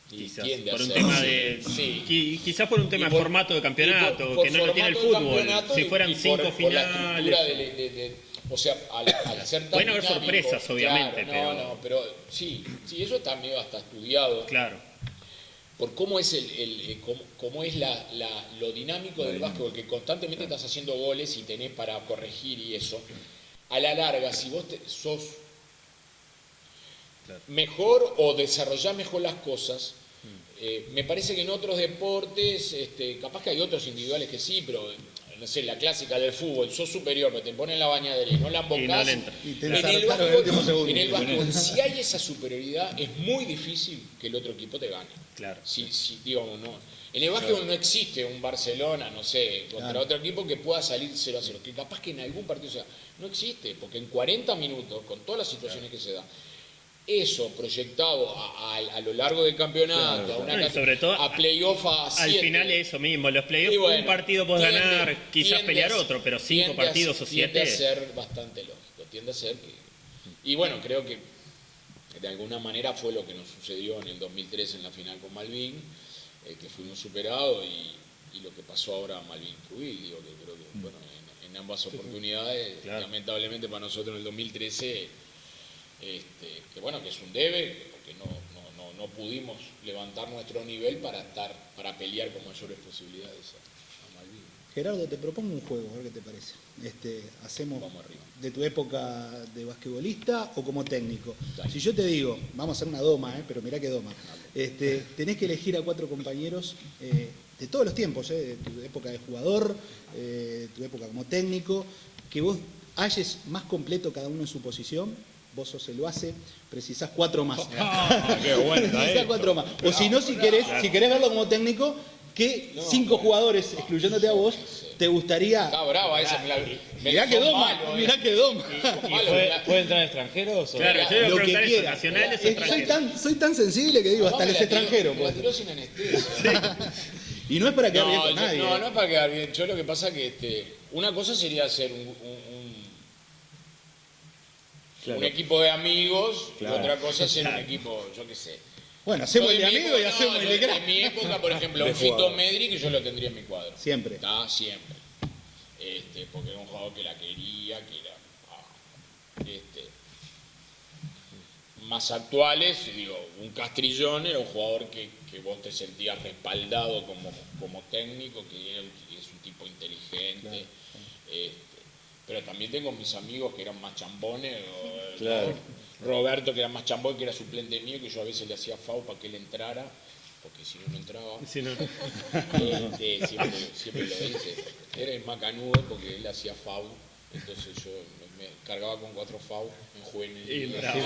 Speaker 4: Y
Speaker 9: Quizás
Speaker 4: tiende a
Speaker 9: por un
Speaker 4: ser,
Speaker 9: tema
Speaker 4: sí,
Speaker 9: de
Speaker 4: sí.
Speaker 9: quizás por un tema
Speaker 4: Y por-
Speaker 9: de formato de campeonato
Speaker 4: y por
Speaker 9: que no lo tiene el
Speaker 4: formato de
Speaker 9: fútbol.
Speaker 4: campeonato
Speaker 9: Si
Speaker 4: y
Speaker 9: fueran
Speaker 4: por
Speaker 9: 5
Speaker 4: la
Speaker 9: finales.
Speaker 4: estructura o sea, al ser tan
Speaker 9: Pueden haber
Speaker 4: dinámico,
Speaker 9: sorpresas, obviamente,
Speaker 4: claro, pero sí, eso también está estudiado
Speaker 9: Claro.
Speaker 4: por cómo es cómo es lo dinámico del básquetbol, que constantemente estás haciendo goles y tenés para corregir y eso. A la larga, si vos sos mejor o desarrollás mejor las cosas, me parece que en otros deportes, capaz que hay otros individuales que sí, pero no sé, la clásica del fútbol, sos superior, pero te ponen la bañadera y no la embocás.
Speaker 9: Y no le entra.
Speaker 8: Y te
Speaker 4: En
Speaker 8: la
Speaker 4: el
Speaker 8: saltaron en el último
Speaker 4: básquetbol,
Speaker 8: segundo.
Speaker 4: en el básquetbol, si hay esa superioridad, es muy difícil que el otro equipo te gane.
Speaker 9: Claro.
Speaker 4: Si, digamos, no. En el básquetbol no existe un Barcelona, no sé, contra otro equipo que pueda salir 0-0, que capaz que en algún partido sea. No existe, porque en 40 minutos, con todas las situaciones que se dan, eso proyectado a lo largo del campeonato, a una
Speaker 9: No, y sobre todo
Speaker 4: a playoff a
Speaker 9: Al
Speaker 4: 7.
Speaker 9: final es eso mismo, los playoffs,
Speaker 4: Y bueno,
Speaker 9: un partido podés
Speaker 4: tiende-
Speaker 9: ganar, quizás
Speaker 4: tiende
Speaker 9: pelear
Speaker 4: a-
Speaker 9: otro, pero 5
Speaker 4: tiende a-
Speaker 9: partidos o
Speaker 4: Tiende a
Speaker 9: 7.
Speaker 4: ser bastante lógico, tiende a ser que... Y bueno, creo que de alguna manera fue lo que nos sucedió en el 2003 en la final con Malvin, que fuimos superados y lo que pasó ahora a Malvin Cubil, digo que creo que bueno, en ambas oportunidades,
Speaker 9: Claro.
Speaker 4: lamentablemente para nosotros en el 2013, que bueno, que es un debe, porque no pudimos levantar nuestro nivel para pelear con mayores posibilidades a Malvin.
Speaker 8: Gerardo, te propongo un juego, a ver qué te parece. Hacemos
Speaker 4: Vamos arriba.
Speaker 8: de tu época de basquetbolista o como técnico.
Speaker 4: Dale.
Speaker 8: Si yo te digo, vamos a hacer una doma, pero mirá qué doma. Tenés que elegir a 4 compañeros de todos los tiempos, de tu época de jugador, tu época como técnico, que vos halles más completo cada uno en su posición. Vos sos el base, precisás 4 más.
Speaker 5: Qué bueno,
Speaker 8: Precisás 4 más. O si no, si querés verlo como técnico, ¿qué 5 jugadores, excluyéndote a vos, te gustaría?
Speaker 4: Está brava esa.
Speaker 8: Mirá que doma, mirá que doma.
Speaker 6: ¿Puede entrar extranjeros? O...
Speaker 9: Claro, yo iba a
Speaker 8: Lo que
Speaker 9: preguntar eso,
Speaker 8: quiera.
Speaker 9: nacionales o
Speaker 8: Soy
Speaker 9: extranjeros.
Speaker 8: soy tan sensible que digo, hasta los extranjeros.
Speaker 4: Me la
Speaker 8: pues.
Speaker 4: tiró sin anestesia.
Speaker 8: Y no es para quedar bien con
Speaker 4: yo-
Speaker 8: nadie.
Speaker 4: no es para quedar bien. Yo lo que pasa que una cosa sería hacer
Speaker 5: Claro.
Speaker 4: un equipo de amigos,
Speaker 5: Claro.
Speaker 4: y otra cosa es ser un equipo, yo qué sé.
Speaker 8: Bueno, hacemos
Speaker 4: Yo
Speaker 8: el de
Speaker 4: en mi
Speaker 8: amigo y
Speaker 4: época,
Speaker 8: hacemos el de
Speaker 4: En
Speaker 8: crack.
Speaker 4: mi época, por ejemplo,
Speaker 5: De
Speaker 4: un Fito
Speaker 5: jugador.
Speaker 4: Medri, que yo lo tendría en mi cuadro.
Speaker 8: Siempre.
Speaker 4: Está siempre. Porque era un jugador que la quería, que era... más actuales, digo, un Castrillón era un jugador que vos te sentías respaldado como técnico, que es un tipo inteligente. Pero también tengo mis amigos que eran más chambones,
Speaker 5: Claro.
Speaker 4: Roberto, que era más chambón, que era suplente mío, que yo a veces le hacía FAU para que él entrara, porque si no entraba.
Speaker 9: Si no,
Speaker 4: Siempre lo dice. Era el macanudo porque él hacía FAU, entonces yo me cargaba con 4 FAU en juvenil.
Speaker 9: Y
Speaker 4: Bravo.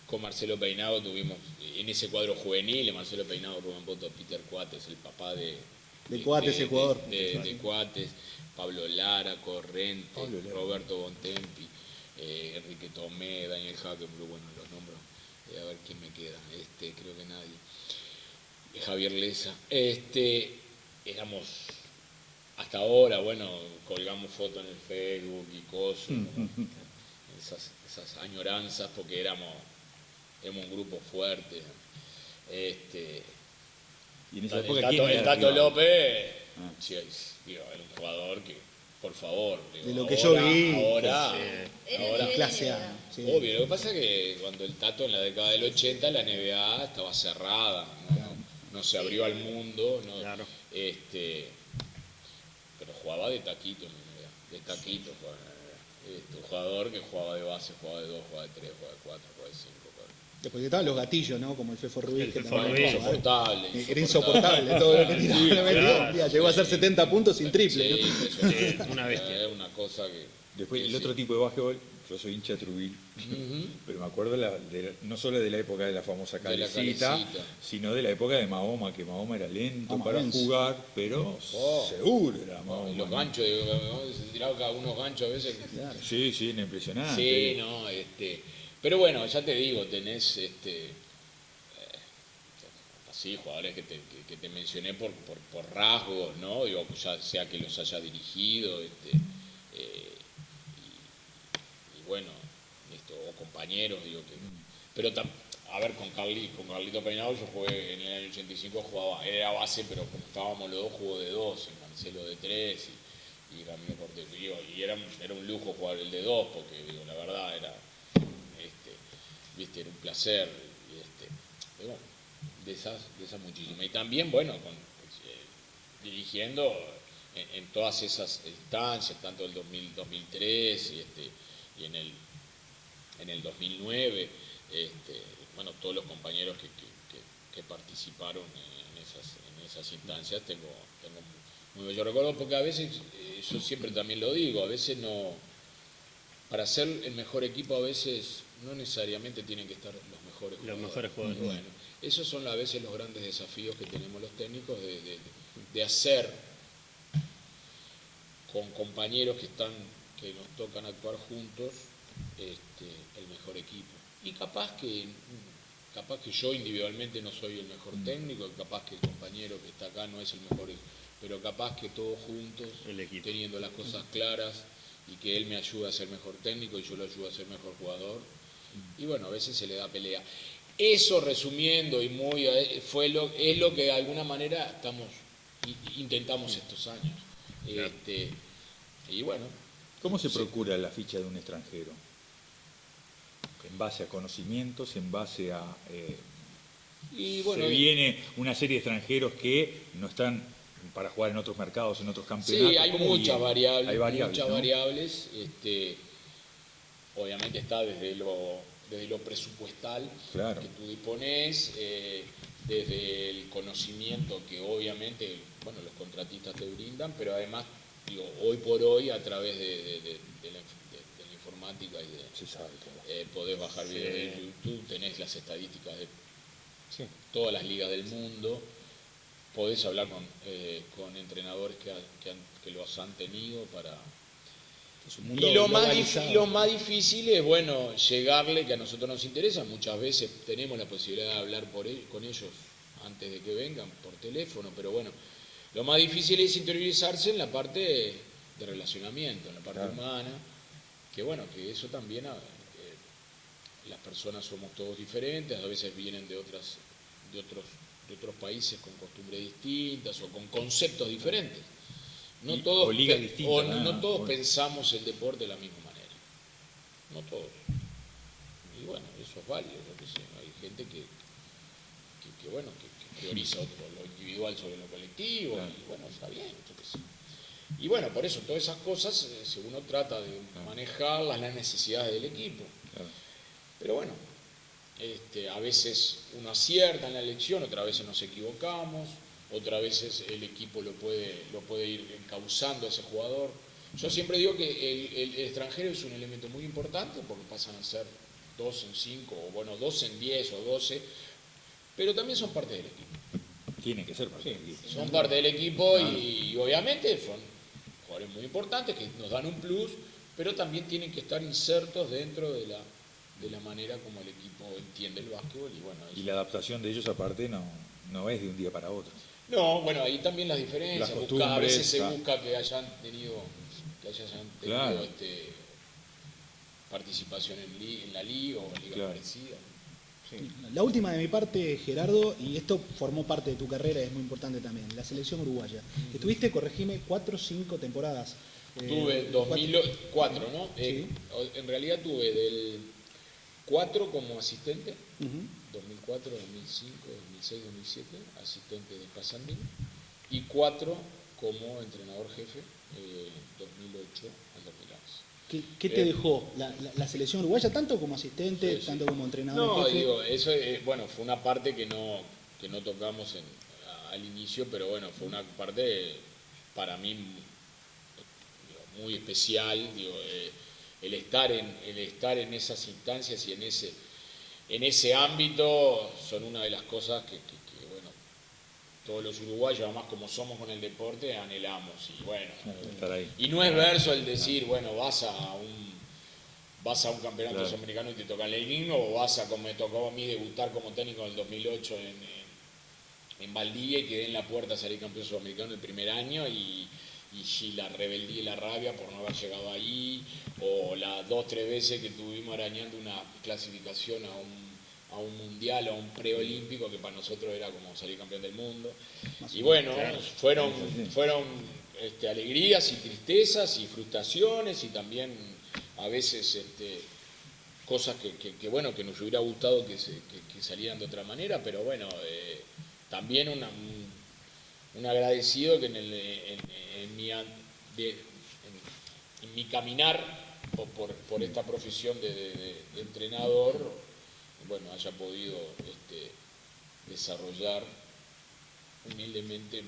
Speaker 4: Con Marcelo Peinado tuvimos, en ese cuadro juvenil, Marcelo Peinado, Rubén Boto, Peter Cuates, el papá de
Speaker 8: Cuates, el jugador.
Speaker 4: de Cuates, Pablo Lara, Corrente,
Speaker 5: Pablo Lara.
Speaker 4: Roberto Bontempi, Enrique Tomé, Daniel Hackenbruch, bueno, los nombres, a ver quién me queda, creo que nadie, Javier Leza, éramos, hasta ahora, bueno, colgamos fotos en el Facebook y cosas, esas añoranzas, porque éramos un grupo fuerte,
Speaker 5: Y en esa
Speaker 4: el
Speaker 5: época, ¿quién
Speaker 4: Tato,
Speaker 5: era
Speaker 4: el Tato
Speaker 5: rival?
Speaker 4: López,
Speaker 5: Ah.
Speaker 4: sí, digo, era un jugador que, por favor, digo,
Speaker 8: De lo que yo vi,
Speaker 4: ahora,
Speaker 7: Era
Speaker 4: ahora
Speaker 7: nivel
Speaker 8: Clase
Speaker 7: NBA.
Speaker 8: A. Sí.
Speaker 4: obvio, lo que pasa es que cuando el Tato en la década del 80 la NBA estaba cerrada, no se abrió al mundo, no,
Speaker 9: Claro.
Speaker 4: pero jugaba de taquito en la NBA, de taquito, jugaba en la NBA. Un jugador que jugaba de base, jugaba de 2, jugaba de 3, jugaba de 4, jugaba de 5.
Speaker 8: Después estaban los gatillos, ¿no? Como el Fefo Ruiz.
Speaker 9: El
Speaker 8: que
Speaker 9: Fefo
Speaker 8: también
Speaker 9: Ruiz.
Speaker 8: jugaba.
Speaker 4: Insoportable.
Speaker 8: Era insoportable todo lo que tiraba.
Speaker 4: Sí,
Speaker 8: le metía.
Speaker 9: claro.
Speaker 8: Mira, llegó a hacer 70 puntos sin triple, ¿no?
Speaker 4: Sí, impresionante.
Speaker 9: Sí, una bestia.
Speaker 4: Es una cosa que...
Speaker 5: Después, el
Speaker 4: sí.
Speaker 5: otro tipo de básquetbol, yo soy hincha de Trujillo, pero me acuerdo no solo de la época de la famosa
Speaker 4: De la
Speaker 5: calecita,
Speaker 4: calecita.
Speaker 5: sino de la época de Mahoma, que Mahoma era lento para
Speaker 8: Mahamense.
Speaker 5: jugar, pero seguro era Mahoma.
Speaker 4: Y los
Speaker 5: ¿no?
Speaker 4: ganchos, se tiraba cada unos ganchos a veces.
Speaker 5: Sí, sí, era impresionante.
Speaker 4: Sí, no, pero bueno, ya te digo, tenés así jugadores que te mencioné por rasgos, ¿no? Digo, ya sea que los haya dirigido, y bueno, o compañeros, digo que. Pero a ver, con Carlito Peinado yo jugué en el año 85, era base, pero como estábamos los dos, jugó de 2, y Marcelo de 3 y Ramiro Cortés, y era un lujo jugar el de 2, porque digo, la verdad era era un placer, y bueno, de esas muchísimas. Y también, bueno, dirigiendo en todas esas instancias, tanto el 2003 y en el 2009, bueno, todos los compañeros que participaron en esas instancias, tengo muy bello recuerdo, porque a veces, yo siempre también lo digo, a veces no, para ser el mejor equipo a veces no necesariamente tienen que estar los mejores jugadores.
Speaker 9: Los mejores jugadores.
Speaker 4: Bueno, esos son a veces los grandes desafíos que tenemos los técnicos de hacer con compañeros que nos tocan actuar juntos el mejor equipo. Y capaz que yo individualmente no soy el mejor técnico, capaz que el compañero que está acá no es el mejor, pero capaz que todos juntos,
Speaker 9: El equipo.
Speaker 4: teniendo las cosas claras, y que él me ayuda a ser mejor técnico y yo lo ayudo a ser mejor jugador, y bueno, a veces se le da pelea. Eso, resumiendo, es lo que de alguna manera intentamos estos años.
Speaker 9: Claro.
Speaker 4: Y bueno.
Speaker 5: ¿Cómo se
Speaker 4: Sí.
Speaker 5: procura la ficha de un extranjero? En base a conocimientos, en base a...
Speaker 4: Y bueno,
Speaker 5: se viene una serie de extranjeros que no están para jugar en otros mercados, en otros campeonatos.
Speaker 4: sí, hay
Speaker 5: ¿Cómo
Speaker 4: muchas
Speaker 5: viene?
Speaker 4: variables.
Speaker 5: Hay variables,
Speaker 4: muchas
Speaker 5: ¿no?
Speaker 4: variables. Obviamente está desde lo presupuestal
Speaker 5: Claro.
Speaker 4: que tú dispones, desde el conocimiento que obviamente, bueno, los contratistas te brindan, pero además, digo, hoy por hoy, a través de la informática y
Speaker 5: Se sabe todo.
Speaker 4: podés bajar
Speaker 9: Sí.
Speaker 4: videos de YouTube, tenés las estadísticas de todas las ligas del mundo, podés hablar con entrenadores que los han tenido para...
Speaker 8: Es un mundo
Speaker 4: Y lo
Speaker 8: globalizado.
Speaker 4: más difícil es, bueno, llegarle, que a nosotros nos interesa, muchas veces tenemos la posibilidad de hablar con ellos antes de que vengan por teléfono, pero bueno, lo más difícil es interiorizarse en la parte de relacionamiento, en la parte
Speaker 5: Claro.
Speaker 4: humana, que bueno, que eso también, las personas somos todos diferentes, a veces vienen de otros países con costumbres distintas o con conceptos diferentes. No todos,
Speaker 5: ligas distintas,
Speaker 4: no todos pensamos el deporte de la misma manera. No todos. Y bueno, eso es válido, yo qué sé. Hay gente que prioriza lo individual sobre lo colectivo, y bueno, está bien, yo qué sé. Y bueno, por eso todas esas cosas, uno trata de manejar las necesidades del equipo. Pero bueno, a veces uno acierta en la elección, otras veces nos equivocamos, otras veces el equipo lo puede ir encauzando a ese jugador. Yo siempre digo que el extranjero es un elemento muy importante porque pasan a ser 2 en 5, o bueno, 2 en 10 o 12, pero también son parte del equipo.
Speaker 5: Tienen que ser parte del equipo.
Speaker 4: Son parte del equipo y obviamente son jugadores muy importantes que nos dan un plus, pero también tienen que estar insertos dentro de la manera como el equipo entiende el básquetbol. Y bueno,
Speaker 5: y la adaptación de ellos aparte no es de un día para otro.
Speaker 4: No, bueno, ahí también las diferencias.
Speaker 5: Las costumbres,
Speaker 4: a veces se busca que hayan tenido
Speaker 5: Claro.
Speaker 4: participación en la liga o en liga parecida.
Speaker 8: La última de mi parte, Gerardo, y esto formó parte de tu carrera, es muy importante también, la selección uruguaya. Estuviste, corregime, 4 o 5 temporadas.
Speaker 4: Tuve 2004, ¿no?
Speaker 8: Sí.
Speaker 4: En realidad tuve del 4 como asistente, 2004, 2005, 2006, 2007, asistente de Casandín, y 4 como entrenador jefe, 2008 al 2011.
Speaker 8: ¿Qué te dejó la selección uruguaya, tanto como asistente,
Speaker 4: Sí.
Speaker 8: tanto como entrenador
Speaker 4: No,
Speaker 8: jefe?
Speaker 4: digo, eso bueno, fue una parte que no tocamos al inicio, pero bueno, fue una parte para mí muy especial, el estar en esas instancias y en ese ámbito son una de las cosas que bueno, todos los uruguayos, además como somos con el deporte, anhelamos. Y bueno,
Speaker 5: Estar ahí.
Speaker 4: y no es verso el decir, bueno, vas a un campeonato sudamericano y te toca el himno, o vas a, como me tocó a mí, debutar como técnico en el 2008 en Valdivia y quedé en la puerta a salir campeón sudamericano el primer año y la rebeldía y la rabia por no haber llegado ahí, o las 2 o 3 veces que estuvimos arañando una clasificación a un mundial, a un preolímpico, que para nosotros era como salir campeón del mundo. Y bueno, fueron alegrías y tristezas y frustraciones y también a veces cosas que bueno, que nos hubiera gustado que salieran de otra manera, pero bueno, también un agradecido que en mi caminar por esta profesión de entrenador, bueno, haya podido desarrollar humildemente en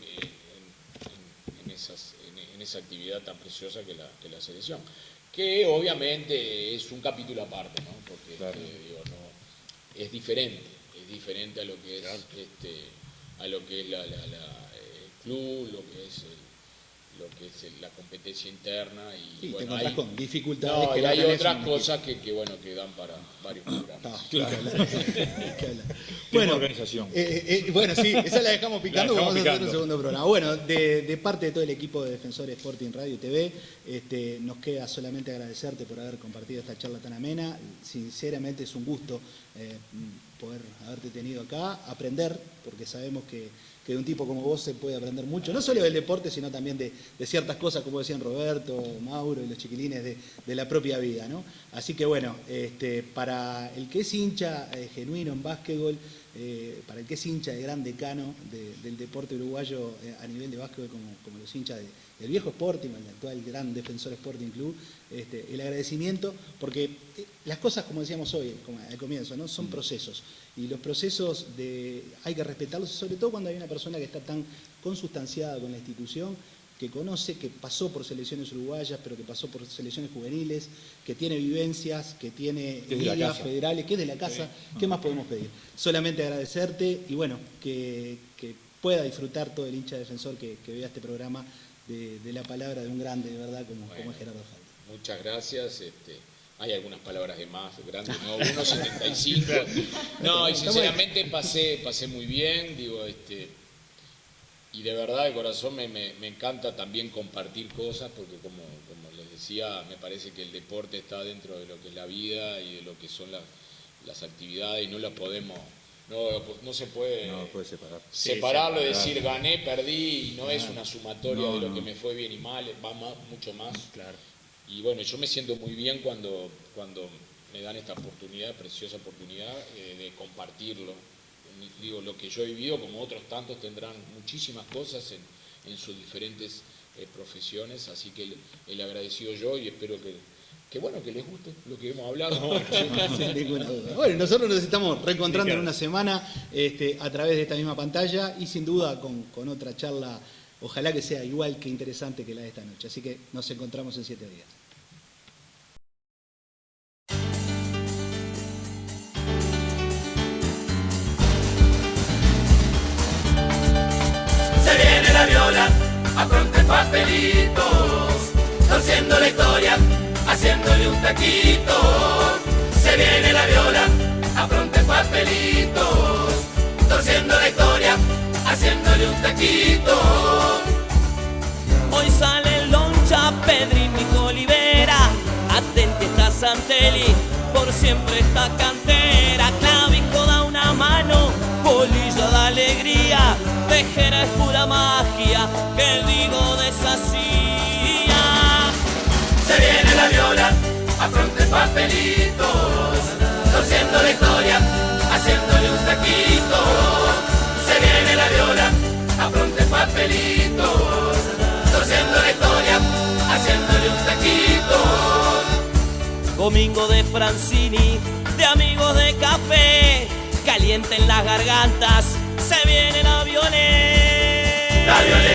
Speaker 4: esa actividad tan preciosa que la selección, que obviamente es un capítulo aparte, ¿no? Porque es diferente a lo que es el club, lo que es la competencia interna y
Speaker 8: Sí,
Speaker 4: bueno,
Speaker 8: te encontrás
Speaker 4: hay,
Speaker 8: con dificultades.
Speaker 4: no,
Speaker 8: que
Speaker 4: y
Speaker 8: no
Speaker 4: hay
Speaker 8: tenés
Speaker 4: otras
Speaker 8: en un
Speaker 4: cosas que dan para varios programas.
Speaker 8: equipo. Ni que hablar. Ni que hablar.
Speaker 5: Bueno, organización.
Speaker 8: Bueno, sí, esa la dejamos picando,
Speaker 5: La dejamos
Speaker 8: vamos a hacer
Speaker 5: picando.
Speaker 8: un segundo programa. Bueno, de parte de todo el equipo de Defensores Sporting Radio y TV, nos queda solamente agradecerte por haber compartido esta charla tan amena. Sinceramente es un gusto poder haberte tenido acá, aprender, porque sabemos que de un tipo como vos se puede aprender mucho, no solo del deporte, sino también de ciertas cosas, como decían Roberto, Mauro y los chiquilines, de la propia vida, ¿no? Así que bueno, para el que es hincha genuino en básquetbol, para el que es hincha de gran decano del deporte uruguayo a nivel de básquetbol, como los hinchas del viejo Sporting, el actual gran Defensor Sporting Club, el agradecimiento, porque las cosas, como decíamos hoy, como al comienzo, ¿no? Son procesos, y los procesos hay que respetarlos, sobre todo cuando hay una persona que está tan consustanciada con la institución, que conoce, que pasó por selecciones uruguayas, pero que pasó por selecciones juveniles, que tiene vivencias, que tiene
Speaker 5: Que es de la
Speaker 8: ligas
Speaker 5: casa.
Speaker 8: federales, que es de la casa. ¿Qué más podemos pedir? Solamente agradecerte y bueno, que pueda disfrutar todo el hincha defensor que vea este programa de la palabra de un grande, de verdad, como es Gerardo Faldi.
Speaker 4: Muchas gracias. Hay algunas palabras de más grandes, ¿no? 1.75. No, y sinceramente pasé muy bien, digo, Y de verdad, de corazón, me encanta también compartir cosas, porque como les decía, me parece que el deporte está dentro de lo que es la vida y de lo que son las actividades, y no la podemos, no se puede, separarlo y decir gané, perdí, y no es una sumatoria de lo que me fue bien y mal, va mucho más.
Speaker 9: Claro.
Speaker 4: Y bueno, yo me siento muy bien cuando me dan esta oportunidad, preciosa oportunidad, de compartirlo. Digo, lo que yo he vivido, como otros tantos, tendrán muchísimas cosas en sus diferentes profesiones, así que el agradecido yo, y espero que bueno, que les guste lo que hemos hablado.
Speaker 8: Sin ninguna duda. Bueno, nosotros nos estamos reencontrando en una semana a través de esta misma pantalla, y sin duda con otra charla, ojalá que sea igual que interesante que la de esta noche. Así que nos encontramos en 7 días.
Speaker 1: Se viene la viola, apronten papelitos, torciendo la historia, haciéndole un taquito. Se viene la viola, apronten papelitos, torciendo la historia, haciéndole un taquito.
Speaker 2: Hoy sale Loncha, Pedrín, Nico Olivera, Atenti está Santelli, por siempre esta cantera. Clavijo da una mano, Polilla da alegría, Tejera es pura magia, que digo deshacía.
Speaker 1: Se viene la viola, apronten papelitos, torciendo la historia, haciéndole un taquito. Se viene la viola, apronten papelitos, torciendo la historia, haciéndole un taquito.
Speaker 2: Domingo de Francini, de amigos de café, caliente en las gargantas, se viene la